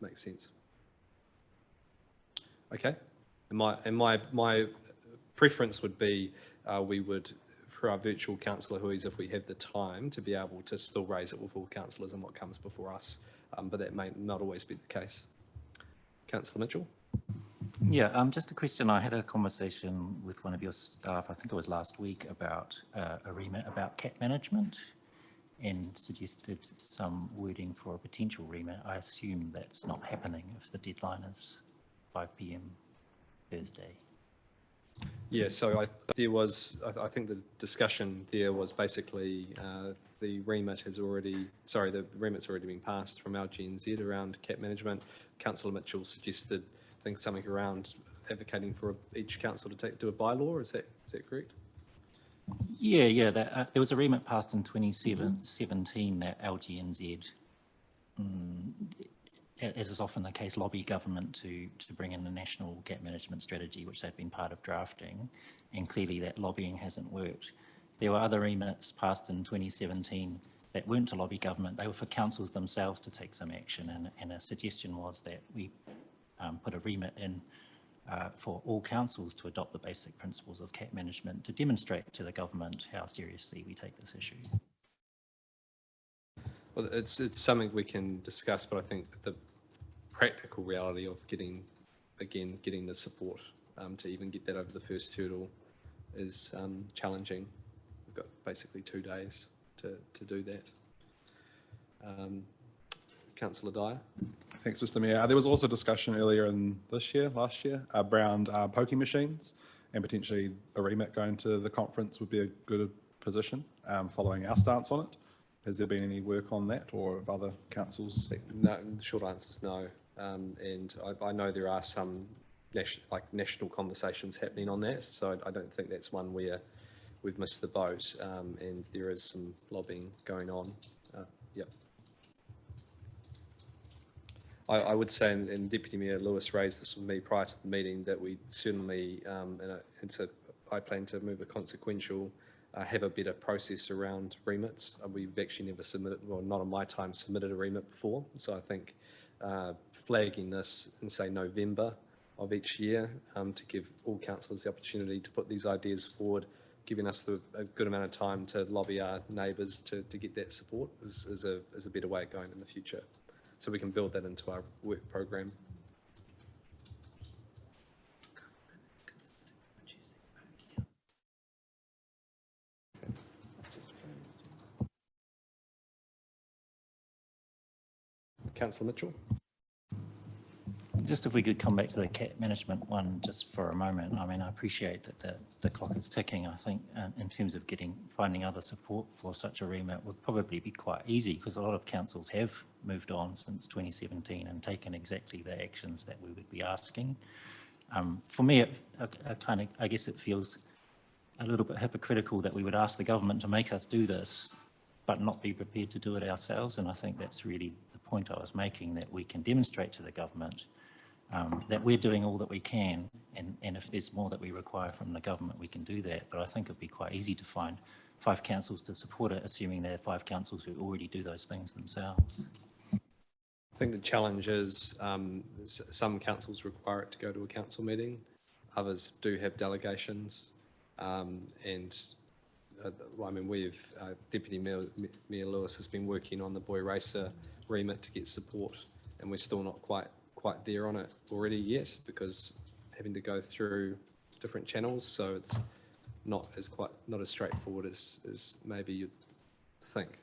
Makes sense. Okay, and my preference would be we would, for our virtual councillor whois, if we have the time, to be able to still raise it with all councillors and what comes before us, but that may not always be the case. Councillor Mitchell? Yeah, just a question. I had a conversation with one of your staff, I think it was last week, about a remit about cat management, and suggested some wording for a potential remit. I assume that's not happening if the deadline is 5 p.m. Thursday. Yeah, so I think the discussion there was basically the remit's already been passed from our GNZ around cat management. Councillor Mitchell suggested, I think, something around advocating for each council to do a bylaw. Is that correct? Yeah. There was a remit passed in 2017 that LGNZ, as is often the case, lobby government to bring in the national cat management strategy, which they've been part of drafting, and clearly that lobbying hasn't worked. There were other remits passed in 2017 that weren't to lobby government. They were for councils themselves to take some action, and a suggestion was that we put a remit in for all councils to adopt the basic principles of cat management to demonstrate to the government how seriously we take this issue. Well, it's something we can discuss, but I think the practical reality of getting the support to even get that over the first hurdle is challenging. We've got basically 2 days to do that. Councillor Dyer. Thanks, Mr. Mayor. There was also discussion earlier in last year, around poking machines, and potentially a remit going to the conference would be a good position following our stance on it. Has there been any work on that, or of other councils? No, the short answer is no. And I know there are some national conversations happening on that, so I don't think that's one where we've missed the boat, and there is some lobbying going on. Yep. I would say, and Deputy Mayor Lewis raised this with me prior to the meeting, that we certainly, I plan to move a consequential, have a better process around remits. We've actually never submitted, well, not on my time, submitted a remit before. So I think flagging this in, say, November of each year to give all councillors the opportunity to put these ideas forward, giving us a good amount of time to lobby our neighbours to get that support is a better way of going in the future. So we can build that into our work program. Councillor Mitchell. Just if we could come back to the cat management one just for a moment. I mean, I appreciate that the clock is ticking. I think in terms of finding other support for such a remit would probably be quite easy, because a lot of councils have moved on since 2017 and taken exactly the actions that we would be asking. For me, I guess it feels a little bit hypocritical that we would ask the government to make us do this, but not be prepared to do it ourselves. And I think that's really the point I was making, that we can demonstrate to the government that we're doing all that we can, and if there's more that we require from the government, we can do that. But I think it'd be quite easy to find 5 councils to support it, assuming there are 5 councils who already do those things themselves. I think the challenge is some councils require it to go to a council meeting, others do have delegations, and I mean, Deputy Mayor Lewis has been working on the Boy Racer remit to get support, and we're still not quite there on it already yet, because having to go through different channels, so it's not as straightforward as maybe you'd think.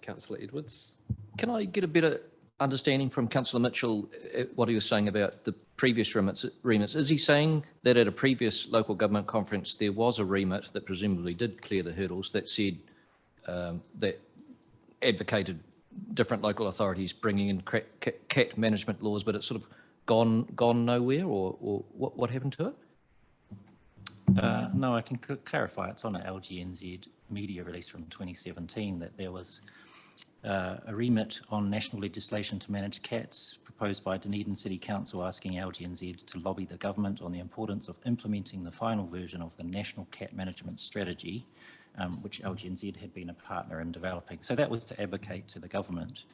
Councillor Edwards. Can I get a better understanding from Councillor Mitchell what he was saying about the previous remits? Is he saying that at a previous local government conference there was a remit that presumably did clear the hurdles that said that advocated different local authorities bringing in cat management laws, but it's sort of gone nowhere, or what happened to it? No, I can clarify. It's on an LGNZ media release from 2017 that there was a remit on national legislation to manage cats proposed by Dunedin City Council, asking LGNZ to lobby the government on the importance of implementing the final version of the National Cat Management Strategy, which LGNZ had been a partner in developing. So that was to advocate to the government.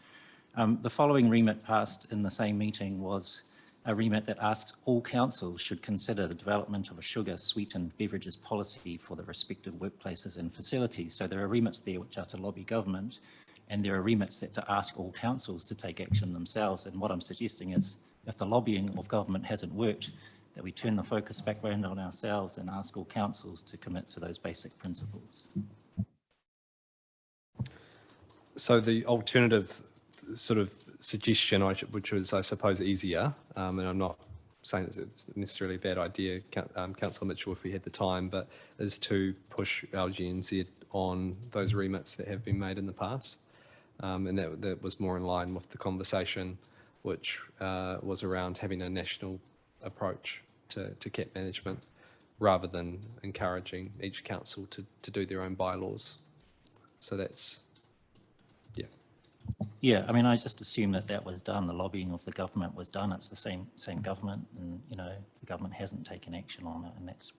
The following remit passed in the same meeting was a remit that asks all councils should consider the development of a sugar-sweetened beverages policy for the respective workplaces and facilities. So there are remits there which are to lobby government, and there are remits that to ask all councils to take action themselves. And what I'm suggesting is, if the lobbying of government hasn't worked, that we turn the focus back around on ourselves and ask all councils to commit to those basic principles. So the alternative sort of suggestion, which was, I suppose, easier, and I'm not saying that it's necessarily a bad idea, Councillor Mitchell, if we had the time, but is to push LGNZ on those remits that have been made in the past. And that was more in line with the conversation, which was around having a national approach to cat management, rather than encouraging each council to do their own bylaws. So that's, yeah. Yeah, I mean, I just assume that was done. The lobbying of the government was done. It's the same government, and the government hasn't taken action on it, and that's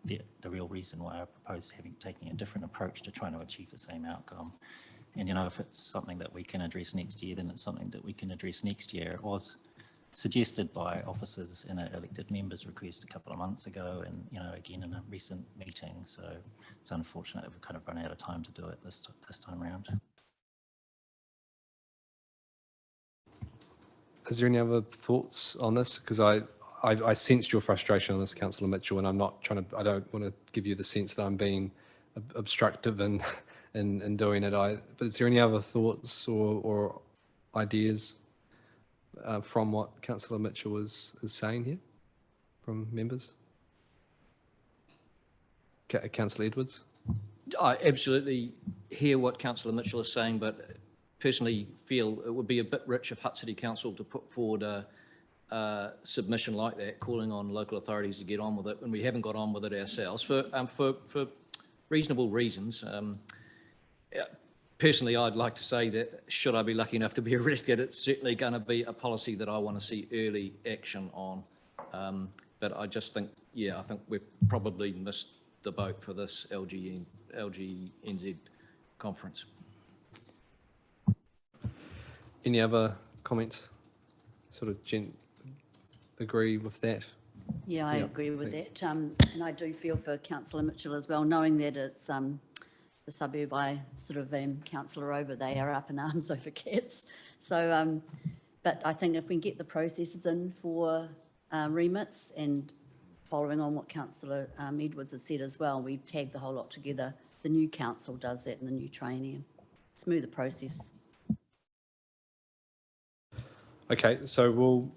the real reason why I propose taking a different approach to trying to achieve the same outcome. And if it's something that we can address next year, then it's something that we can address next year. It was suggested by officers in an elected members request a couple of months ago, and again in a recent meeting. So it's unfortunate that we've kind of run out of time to do it this time around. Is there any other thoughts on this? Because I sensed your frustration on this, Councillor Mitchell, and I don't want to give you the sense that I'm being obstructive in doing it. But is there any other thoughts or ideas from what Councillor Mitchell is saying here from members? Councillor Edwards? I absolutely hear what Councillor Mitchell is saying, but personally feel it would be a bit rich of Hutt City Council to put forward a submission like that, calling on local authorities to get on with it when we haven't got on with it ourselves for reasonable reasons. Personally, I'd like to say that should I be lucky enough to be elected, it's certainly going to be a policy that I want to see early action on. But I just think, I think we've probably missed the boat for this LGNZ conference. Any other comments? Sort of agree with that? Yeah, I agree with that. And I do feel for Councillor Mitchell as well, knowing that it's the suburb I sort of am councillor over, they are up in arms over cats. So, but I think if we can get the processes in for remits, and following on what Councillor Edwards has said as well, we tag the whole lot together. The new council does that, and the new trainee, smooth the process. Okay, so we'll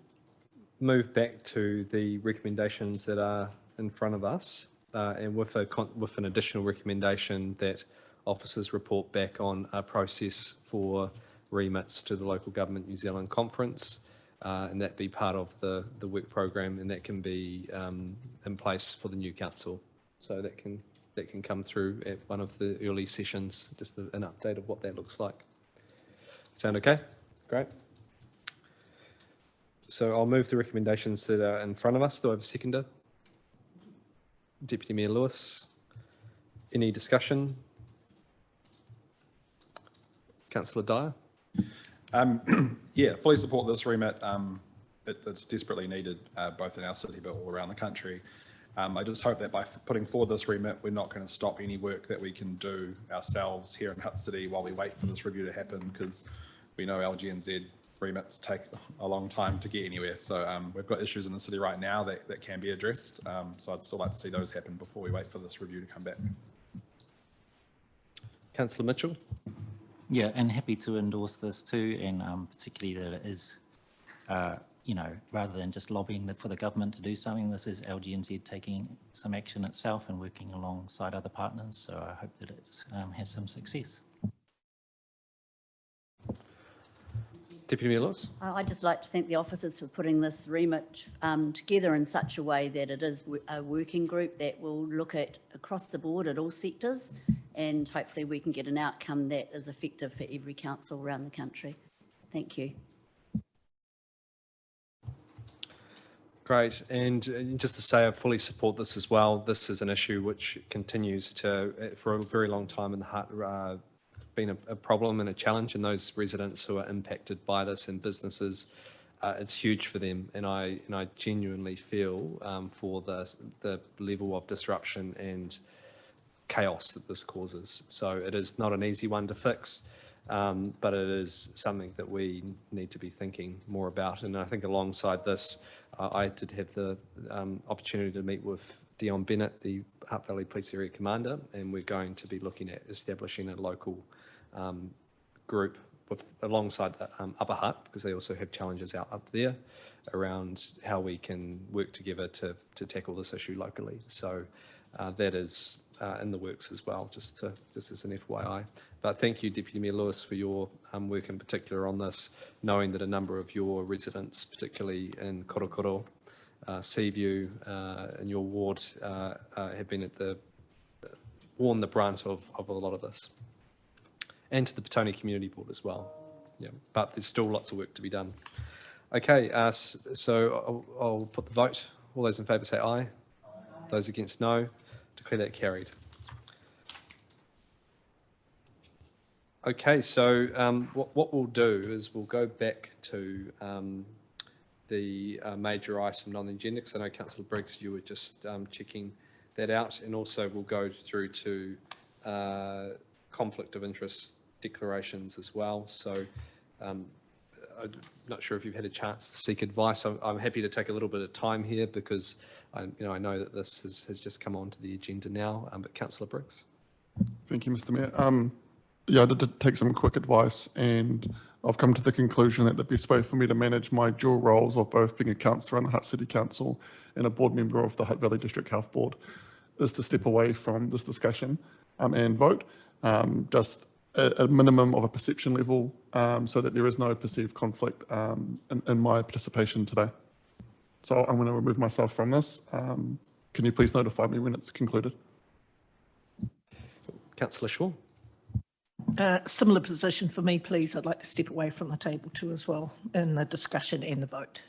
move back to the recommendations that are in front of us, and with an additional recommendation that officers report back on a process for remits to the Local Government New Zealand Conference, and that be part of the work program, and that can be in place for the new council. So that can come through at one of the early sessions, just an update of what that looks like. Sound okay? Great. So I'll move the recommendations that are in front of us. Do I have a seconder? Deputy Mayor Lewis. Any discussion? Councillor Dyer. Yeah, fully support this remit. It's desperately needed, both in our city but all around the country. I just hope that by putting forward this remit, we're not going to stop any work that we can do ourselves here in Hutt City while we wait for this review to happen, because we know LGNZ remits take a long time to get anywhere. So we've got issues in the city right now that can be addressed. So I'd still like to see those happen before we wait for this review to come back. Councillor Mitchell. Yeah, and happy to endorse this too, and particularly that it is, you know, rather than just lobbying for the government to do something, this is LGNZ taking some action itself and working alongside other partners. So I hope that it has some success. Deputy Mayor Lewis. I'd just like to thank the officers for putting this remit together in such a way that it is a working group that will look at across the board at all sectors, and hopefully we can get an outcome that is effective for every council around the country. Thank you. Great, and just to say I fully support this as well. This is an issue which continues to, for a very long time in the Hutt, been a problem and a challenge, and those residents who are impacted by this and businesses, it's huge for them, and I genuinely feel for the level of disruption and chaos that this causes. So it is not an easy one to fix, but it is something that we need to be thinking more about. And I think alongside this, I did have the opportunity to meet with Dion Bennett, the Hutt Valley Police Area Commander, and we're going to be looking at establishing a local group alongside Upper Hutt, because they also have challenges up there around how we can work together to tackle this issue locally. So that is in the works as well, just as an FYI. But thank you, Deputy Mayor Lewis, for your work in particular on this, knowing that a number of your residents, particularly in Korokoro, Seaview, in your ward, have been borne the brunt of a lot of this. And to the Petone Community Board as well. Yeah, but there's still lots of work to be done. Okay, so I'll put the vote. All those in favour say aye. Those against no. Declare that carried. Okay, so what we'll do is we'll go back to the major item on the agenda, because I know Councillor Briggs, you were just checking that out, and also we'll go through to conflict of interest declarations as well. So I'm not sure if you've had a chance to seek advice. I'm happy to take a little bit of time here, because I know that this has just come onto the agenda now. But Councillor Briggs. Thank you, Mr. Mayor. Yeah, I did take some quick advice, and I've come to the conclusion that the best way for me to manage my dual roles of both being a councillor on the Hutt City Council and a board member of the Hutt Valley District Health Board is to step away from this discussion and vote, just a minimum of a perception level, so that there is no perceived conflict in my participation today. So I'm going to remove myself from this. Can you please notify me when it's concluded? Councillor Shaw. Similar position for me, please. I'd like to step away from the table too as well in the discussion and the vote.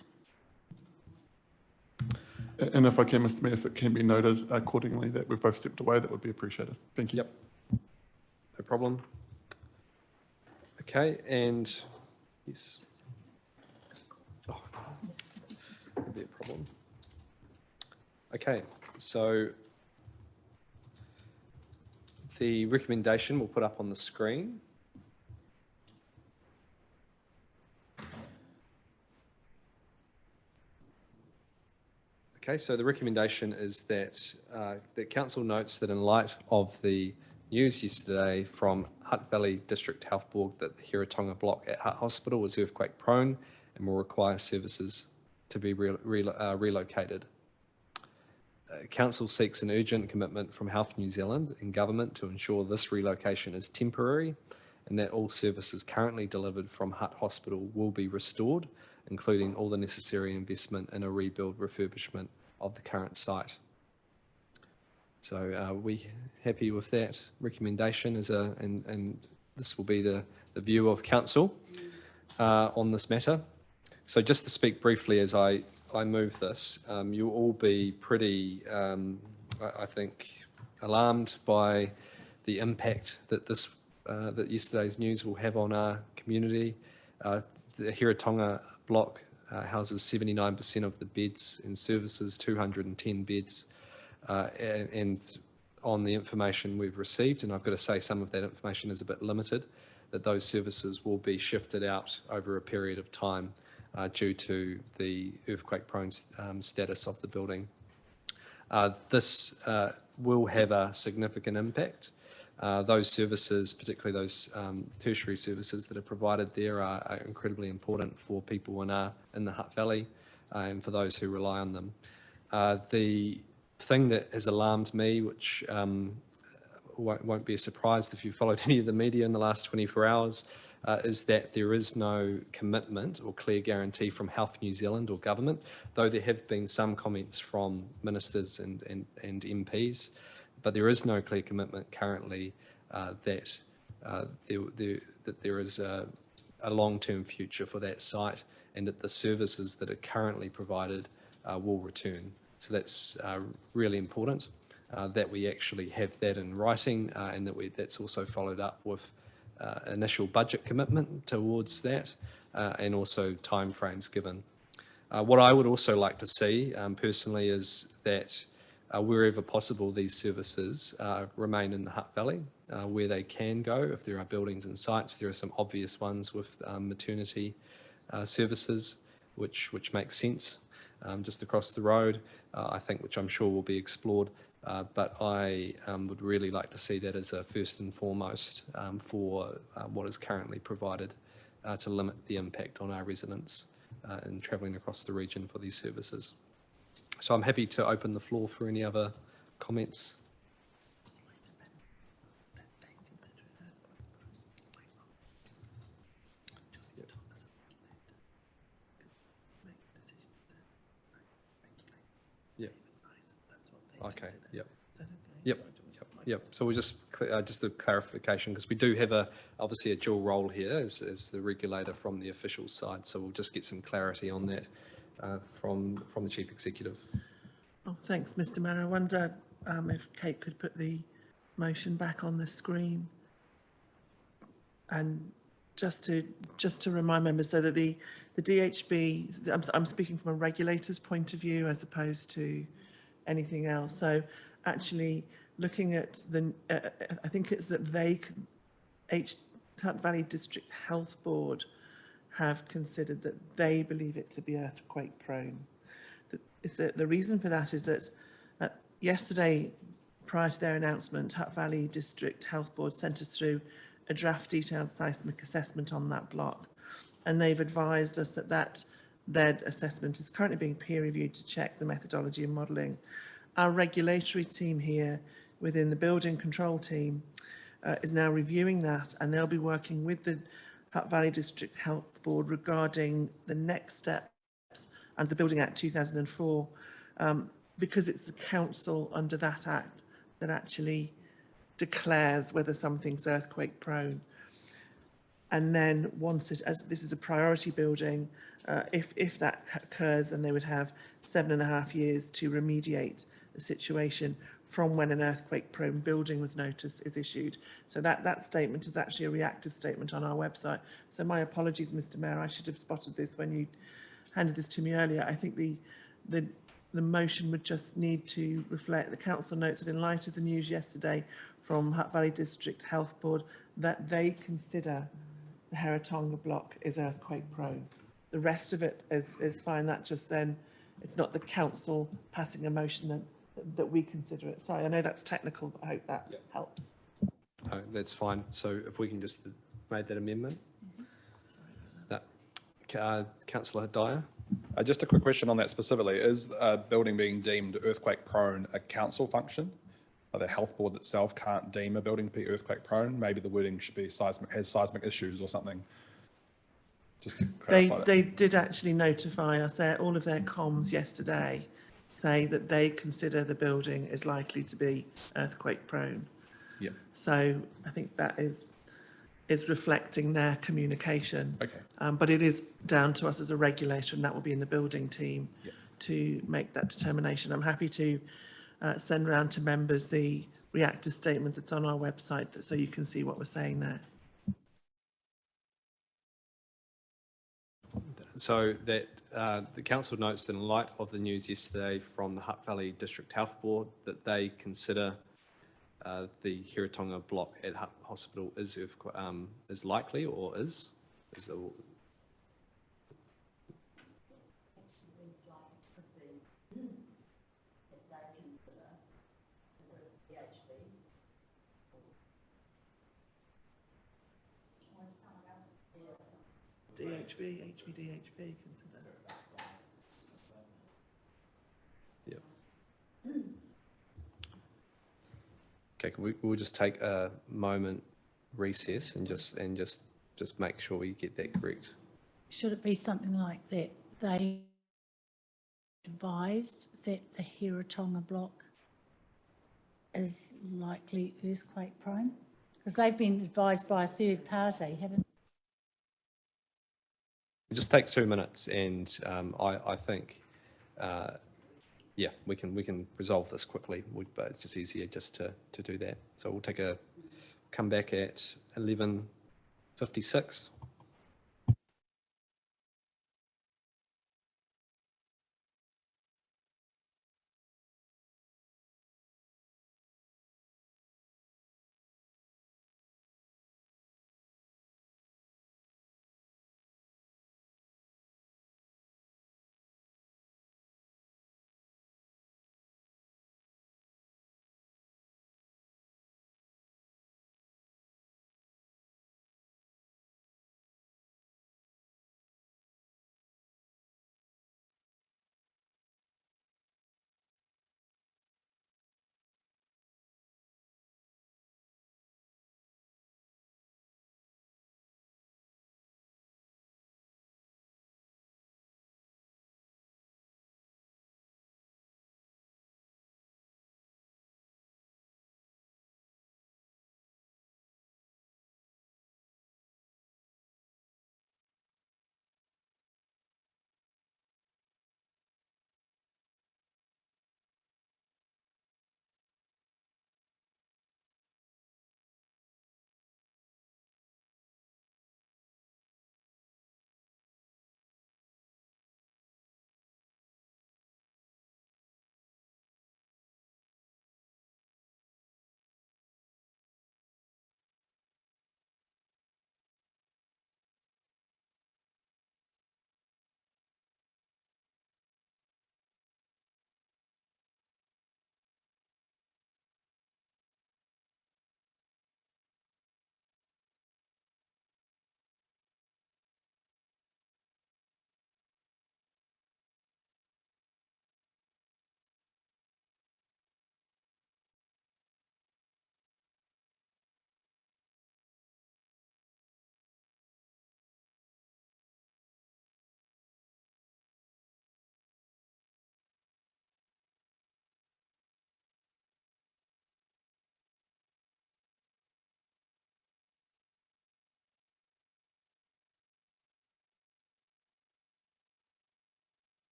And if I can, Mr. Mayor, if it can be noted accordingly that we've both stepped away, that would be appreciated. Thank you. Yep. No problem. Okay, and yes. Oh, that'd be a problem. Okay, so the recommendation we'll put up on the screen. Okay, so the recommendation is that the council notes that in light of the news yesterday from Hutt Valley District Health Board that the Hiratonga block at Hutt Hospital was earthquake prone, and will require services to be relocated. Council seeks an urgent commitment from Health New Zealand and government to ensure this relocation is temporary and that all services currently delivered from Hutt Hospital will be restored, including all the necessary investment in a rebuild refurbishment of the current site. So are we happy with that recommendation and this will be the view of council on this matter. So just to speak briefly as I move this, you'll all be pretty, I think, alarmed by the impact that that yesterday's news will have on our community. The Hiratonga block houses 79% of the beds and services, 210 beds, and on the information we've received, and I've got to say some of that information is a bit limited, that those services will be shifted out over a period of time due to the earthquake-prone status of the building. This will have a significant impact. Those services, particularly those tertiary services that are provided there, are incredibly important for people in the Hutt Valley and for those who rely on them. The thing that has alarmed me, which won't be a surprise if you followed any of the media in the last 24 hours, is that there is no commitment or clear guarantee from Health New Zealand or government, though there have been some comments from ministers and MPs, but there is no clear commitment currently that there is a long-term future for that site and that the services that are currently provided will return. So that's really important that we actually have that in writing and that's also followed up with initial budget commitment towards that and also timeframes given. What I would also like to see personally is that wherever possible these services remain in the Hutt Valley where they can go. If there are buildings and sites, there are some obvious ones with maternity services which makes sense just across the road, I think, which I'm sure will be explored. But I would really like to see that as a first and foremost for what is currently provided to limit the impact on our residents in travelling across the region for these services. So I'm happy to open the floor for any other comments. Okay. Yep. So we'll just a clarification, because we do have obviously a dual role here as the regulator from the official side. So we'll just get some clarity on that from the Chief Executive. Oh, thanks, Mr. Mayor. I wonder if Kate could put the motion back on the screen. And just to remind members, so that the DHB, I'm speaking from a regulator's point of view as opposed to anything else. So actually looking at I think it's that Hutt Valley District Health Board have considered that they believe it to be earthquake prone. The reason for that is that yesterday, prior to their announcement, Hutt Valley District Health Board sent us through a draft detailed seismic assessment on that block, and they've advised us that their assessment is currently being peer reviewed to check the methodology and modelling. Our regulatory team here within the building control team is now reviewing that, and they'll be working with the Hutt Valley District Health Board regarding the next steps under the Building Act 2004, because it's the council under that act that actually declares whether something's earthquake prone. And then once as this is a priority building, if that occurs, then they would have 7.5 years to remediate the situation from when an earthquake-prone building was noticed is issued. So that statement is actually a reactive statement on our website. So my apologies, Mr. Mayor, I should have spotted this when you handed this to me earlier. I think the motion would just need to reflect the council notes that in light of the news yesterday from Hutt Valley District Health Board that they consider the Hiratonga block is earthquake prone. The rest of it is fine. That just then, it's not the council passing a motion that we consider it. Sorry, I know that's technical, but I hope that helps. No, that's fine. So if we can just make that amendment. Councillor Dyer. Just a quick question on that specifically. Is a building being deemed earthquake prone a council function? The health board itself can't deem a building to be earthquake prone. Maybe the wording should be has seismic issues or something. Just to clarify that. They did actually notify us, all of their comms yesterday say that they consider the building is likely to be earthquake prone. Yeah. So I think that is reflecting their communication. Okay. But it is down to us as a regulator, and that will be in the building team to make that determination. I'm happy to send round to members the reactive statement that's on our website so you can see what we're saying there. So that the council notes that in light of the news yesterday from the Hutt Valley District Health Board that they consider the Hiratonga block at Hutt Hospital is likely or is the, DHB, HVDHB consider. yeah. Okay, we'll just take a moment recess and just make sure we get that correct. Should it be something like that? They advised that the Hiratonga block is likely earthquake prone? Because they've been advised by a third party, haven't they? We'll just take 2 minutes, and I think, yeah, we can resolve this quickly. But it's just easier just to do that. So we'll come back at 11:56.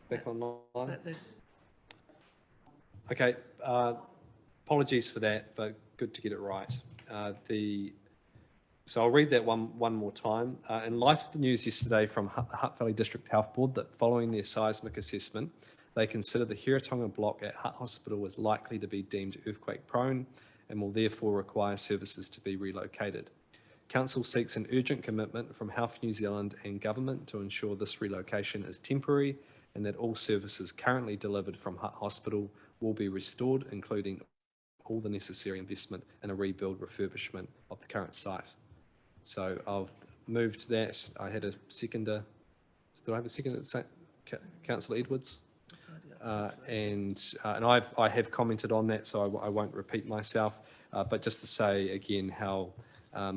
Back online? Okay, apologies for that, but good to get it right. So I'll read that one more time. In light of the news yesterday from Hutt Valley District Health Board that following their seismic assessment, they consider the Hiratonga block at Hutt Hospital is likely to be deemed earthquake prone and will therefore require services to be relocated. Council seeks an urgent commitment from Health New Zealand and government to ensure this relocation is temporary and that all services currently delivered from Hutt Hospital will be restored, including all the necessary investment in a rebuild refurbishment of the current site. So I've moved that. I had a seconder. Did I have a seconder? Councillor Edwards? And I have commented on that, so I won't repeat myself. But just to say again how I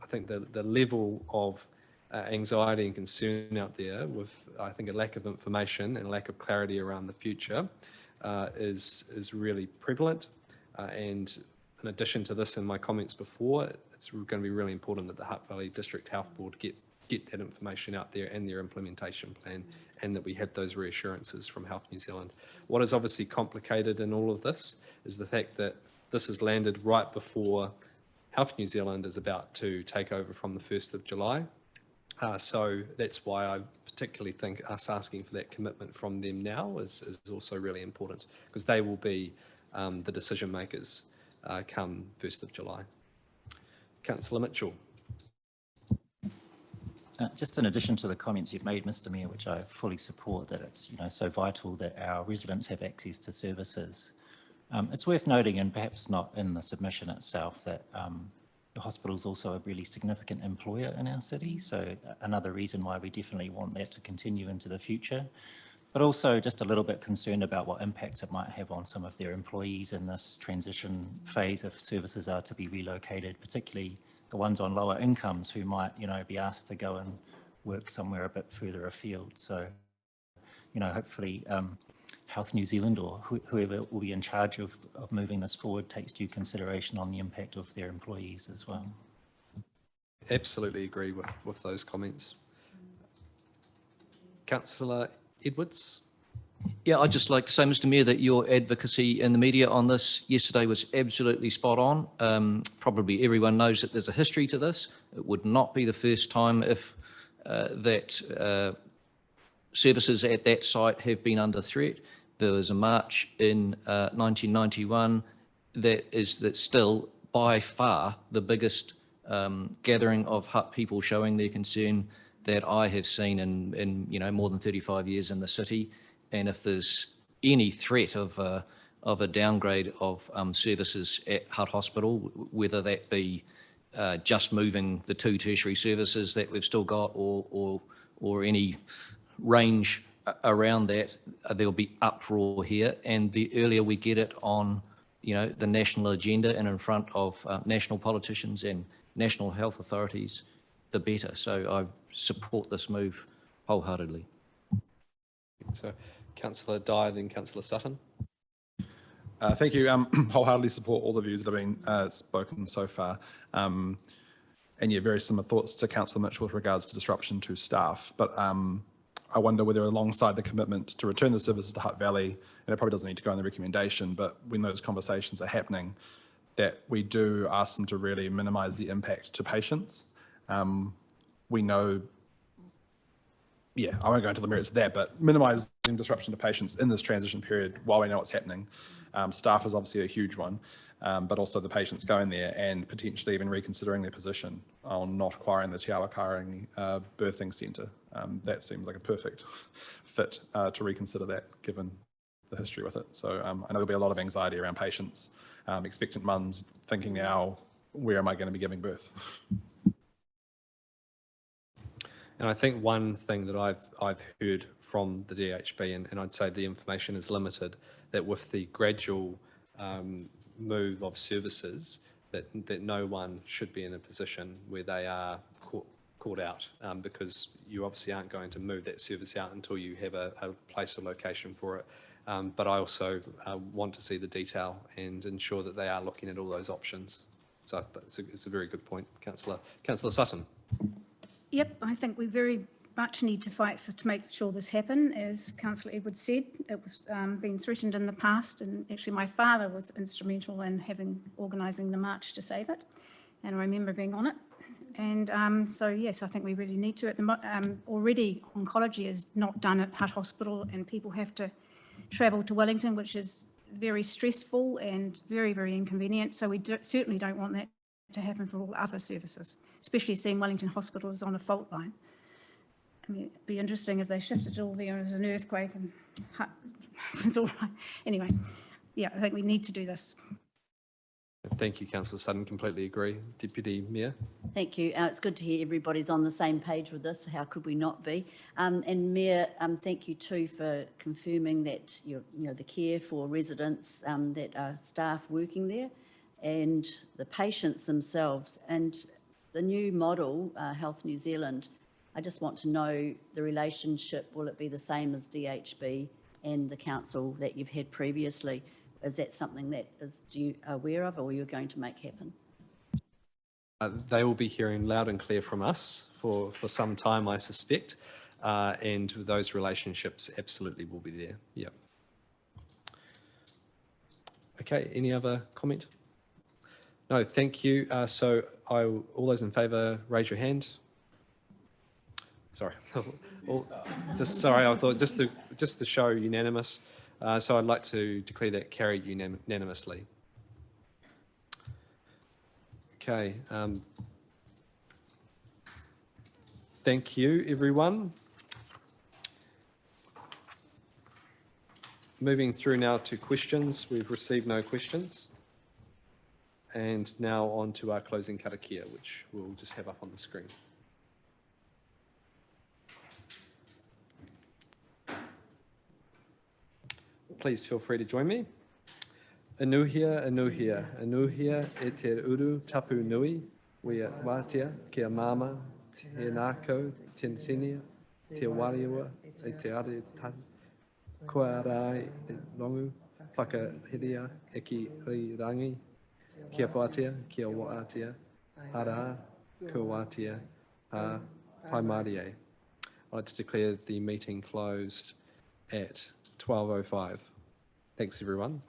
think the level of anxiety and concern out there with, I think, a lack of information and a lack of clarity around the future is really prevalent. And in addition to this and my comments before, it's going to be really important that the Hutt Valley District Health Board get that information out there and their implementation plan, and that we have those reassurances from Health New Zealand. What is obviously complicated in all of this is the fact that this has landed right before Health New Zealand is about to take over from the 1st of July. So that's why I particularly think us asking for that commitment from them now is also really important, because they will be the decision makers come 1st of July. Councillor Mitchell. Just in addition to the comments you've made, Mr. Mayor, which I fully support, that it's so vital that our residents have access to services. It's worth noting, and perhaps not in the submission itself, that the hospital is also a really significant employer in our city. So another reason why we definitely want that to continue into the future. But also just a little bit concerned about what impacts it might have on some of their employees in this transition phase if services are to be relocated, particularly the ones on lower incomes who might, be asked to go and work somewhere a bit further afield. So, hopefully Health New Zealand or whoever will be in charge of moving this forward takes due consideration on the impact of their employees as well. Absolutely agree with those comments. Councillor Edwards. Yeah, I'd just like to say, Mr. Mayor, that your advocacy in the media on this yesterday was absolutely spot on. Probably everyone knows that there's a history to this. It would not be the first time if services at that site have been under threat. There was a march in 1991 that's still by far the biggest gathering of Hutt people showing their concern that I have seen in more than 35 years in the city. And if there's any threat of a downgrade of services at Hutt Hospital, whether that be just moving the 2 tertiary services that we've still got, or any range around that, there'll be uproar here. And the earlier we get it on, the national agenda and in front of national politicians and national health authorities, the better. So I support this move wholeheartedly. So, Councillor Dyer, then Councillor Sutton. Thank you. Wholeheartedly support all the views that have been spoken so far. And yeah, very similar thoughts to Councillor Mitchell with regards to disruption to staff. But I wonder whether alongside the commitment to return the services to Hutt Valley, and it probably doesn't need to go in the recommendation, but when those conversations are happening, that we do ask them to really minimise the impact to patients. We know, I won't go into the merits of that, but minimising disruption to patients in this transition period while we know what's happening. Staff is obviously a huge one, but also the patients going there and potentially even reconsidering their position on not acquiring the Te Awakarangi birthing centre. That seems like a perfect fit to reconsider that, given the history with it. So I know there'll be a lot of anxiety around patients, expectant mums thinking now, where am I going to be giving birth? And I think one thing that I've heard from the DHB, and I'd say the information is limited, that with the gradual move of services, that no one should be in a position where they are caught out, because you obviously aren't going to move that service out until you have a place or location for it. But I also want to see the detail and ensure that they are looking at all those options. So it's a very good point, Councillor. Councillor Sutton. Yep, I think we very much need to fight to make sure this happen. As Councillor Edwards said, it was been threatened in the past, and actually my father was instrumental in organising the march to save it, and I remember being on it. And so yes, I think we really need to. Already oncology is not done at Hutt Hospital, and people have to travel to Wellington, which is very stressful and very, very inconvenient. So we certainly don't want that to happen for all other services, especially seeing Wellington Hospital is on a fault line. I mean, it'd be interesting if they shifted it all there as an earthquake and Hutt was all right. Anyway, yeah, I think we need to do this. Thank you, Councillor Sutton. Completely agree. Deputy Mayor. Thank you. It's good to hear everybody's on the same page with this. How could we not be? And Mayor, thank you too for confirming that the care for residents that are staff working there and the patients themselves and the new model, Health New Zealand. I just want to know the relationship. Will it be the same as DHB and the council that you've had previously? Is that something that you aware of, or you're going to make happen? They will be hearing loud and clear from us for some time, I suspect, and those relationships absolutely will be there. Yep. Okay, any other comment? No, thank you. So all those in favour, raise your hand. Sorry, sorry, I thought just to show unanimous. So I'd like to declare that carried unanimously. Okay. Thank you, everyone. Moving through now to questions. We've received no questions. And now on to our closing karakia, which we'll just have up on the screen. Please feel free to join me. Anuhia, anuhia, anuhia e te uru tapu nui, wea watia, kia mama, te nako, tinsinia, te wariwa, e te are tatu, kua rai e longu, whakahiria e ki rangi, kia whatia, kia waatia, ara, kua watia, pai marie. I'd like to declare the meeting closed at 12:05. Thanks, everyone.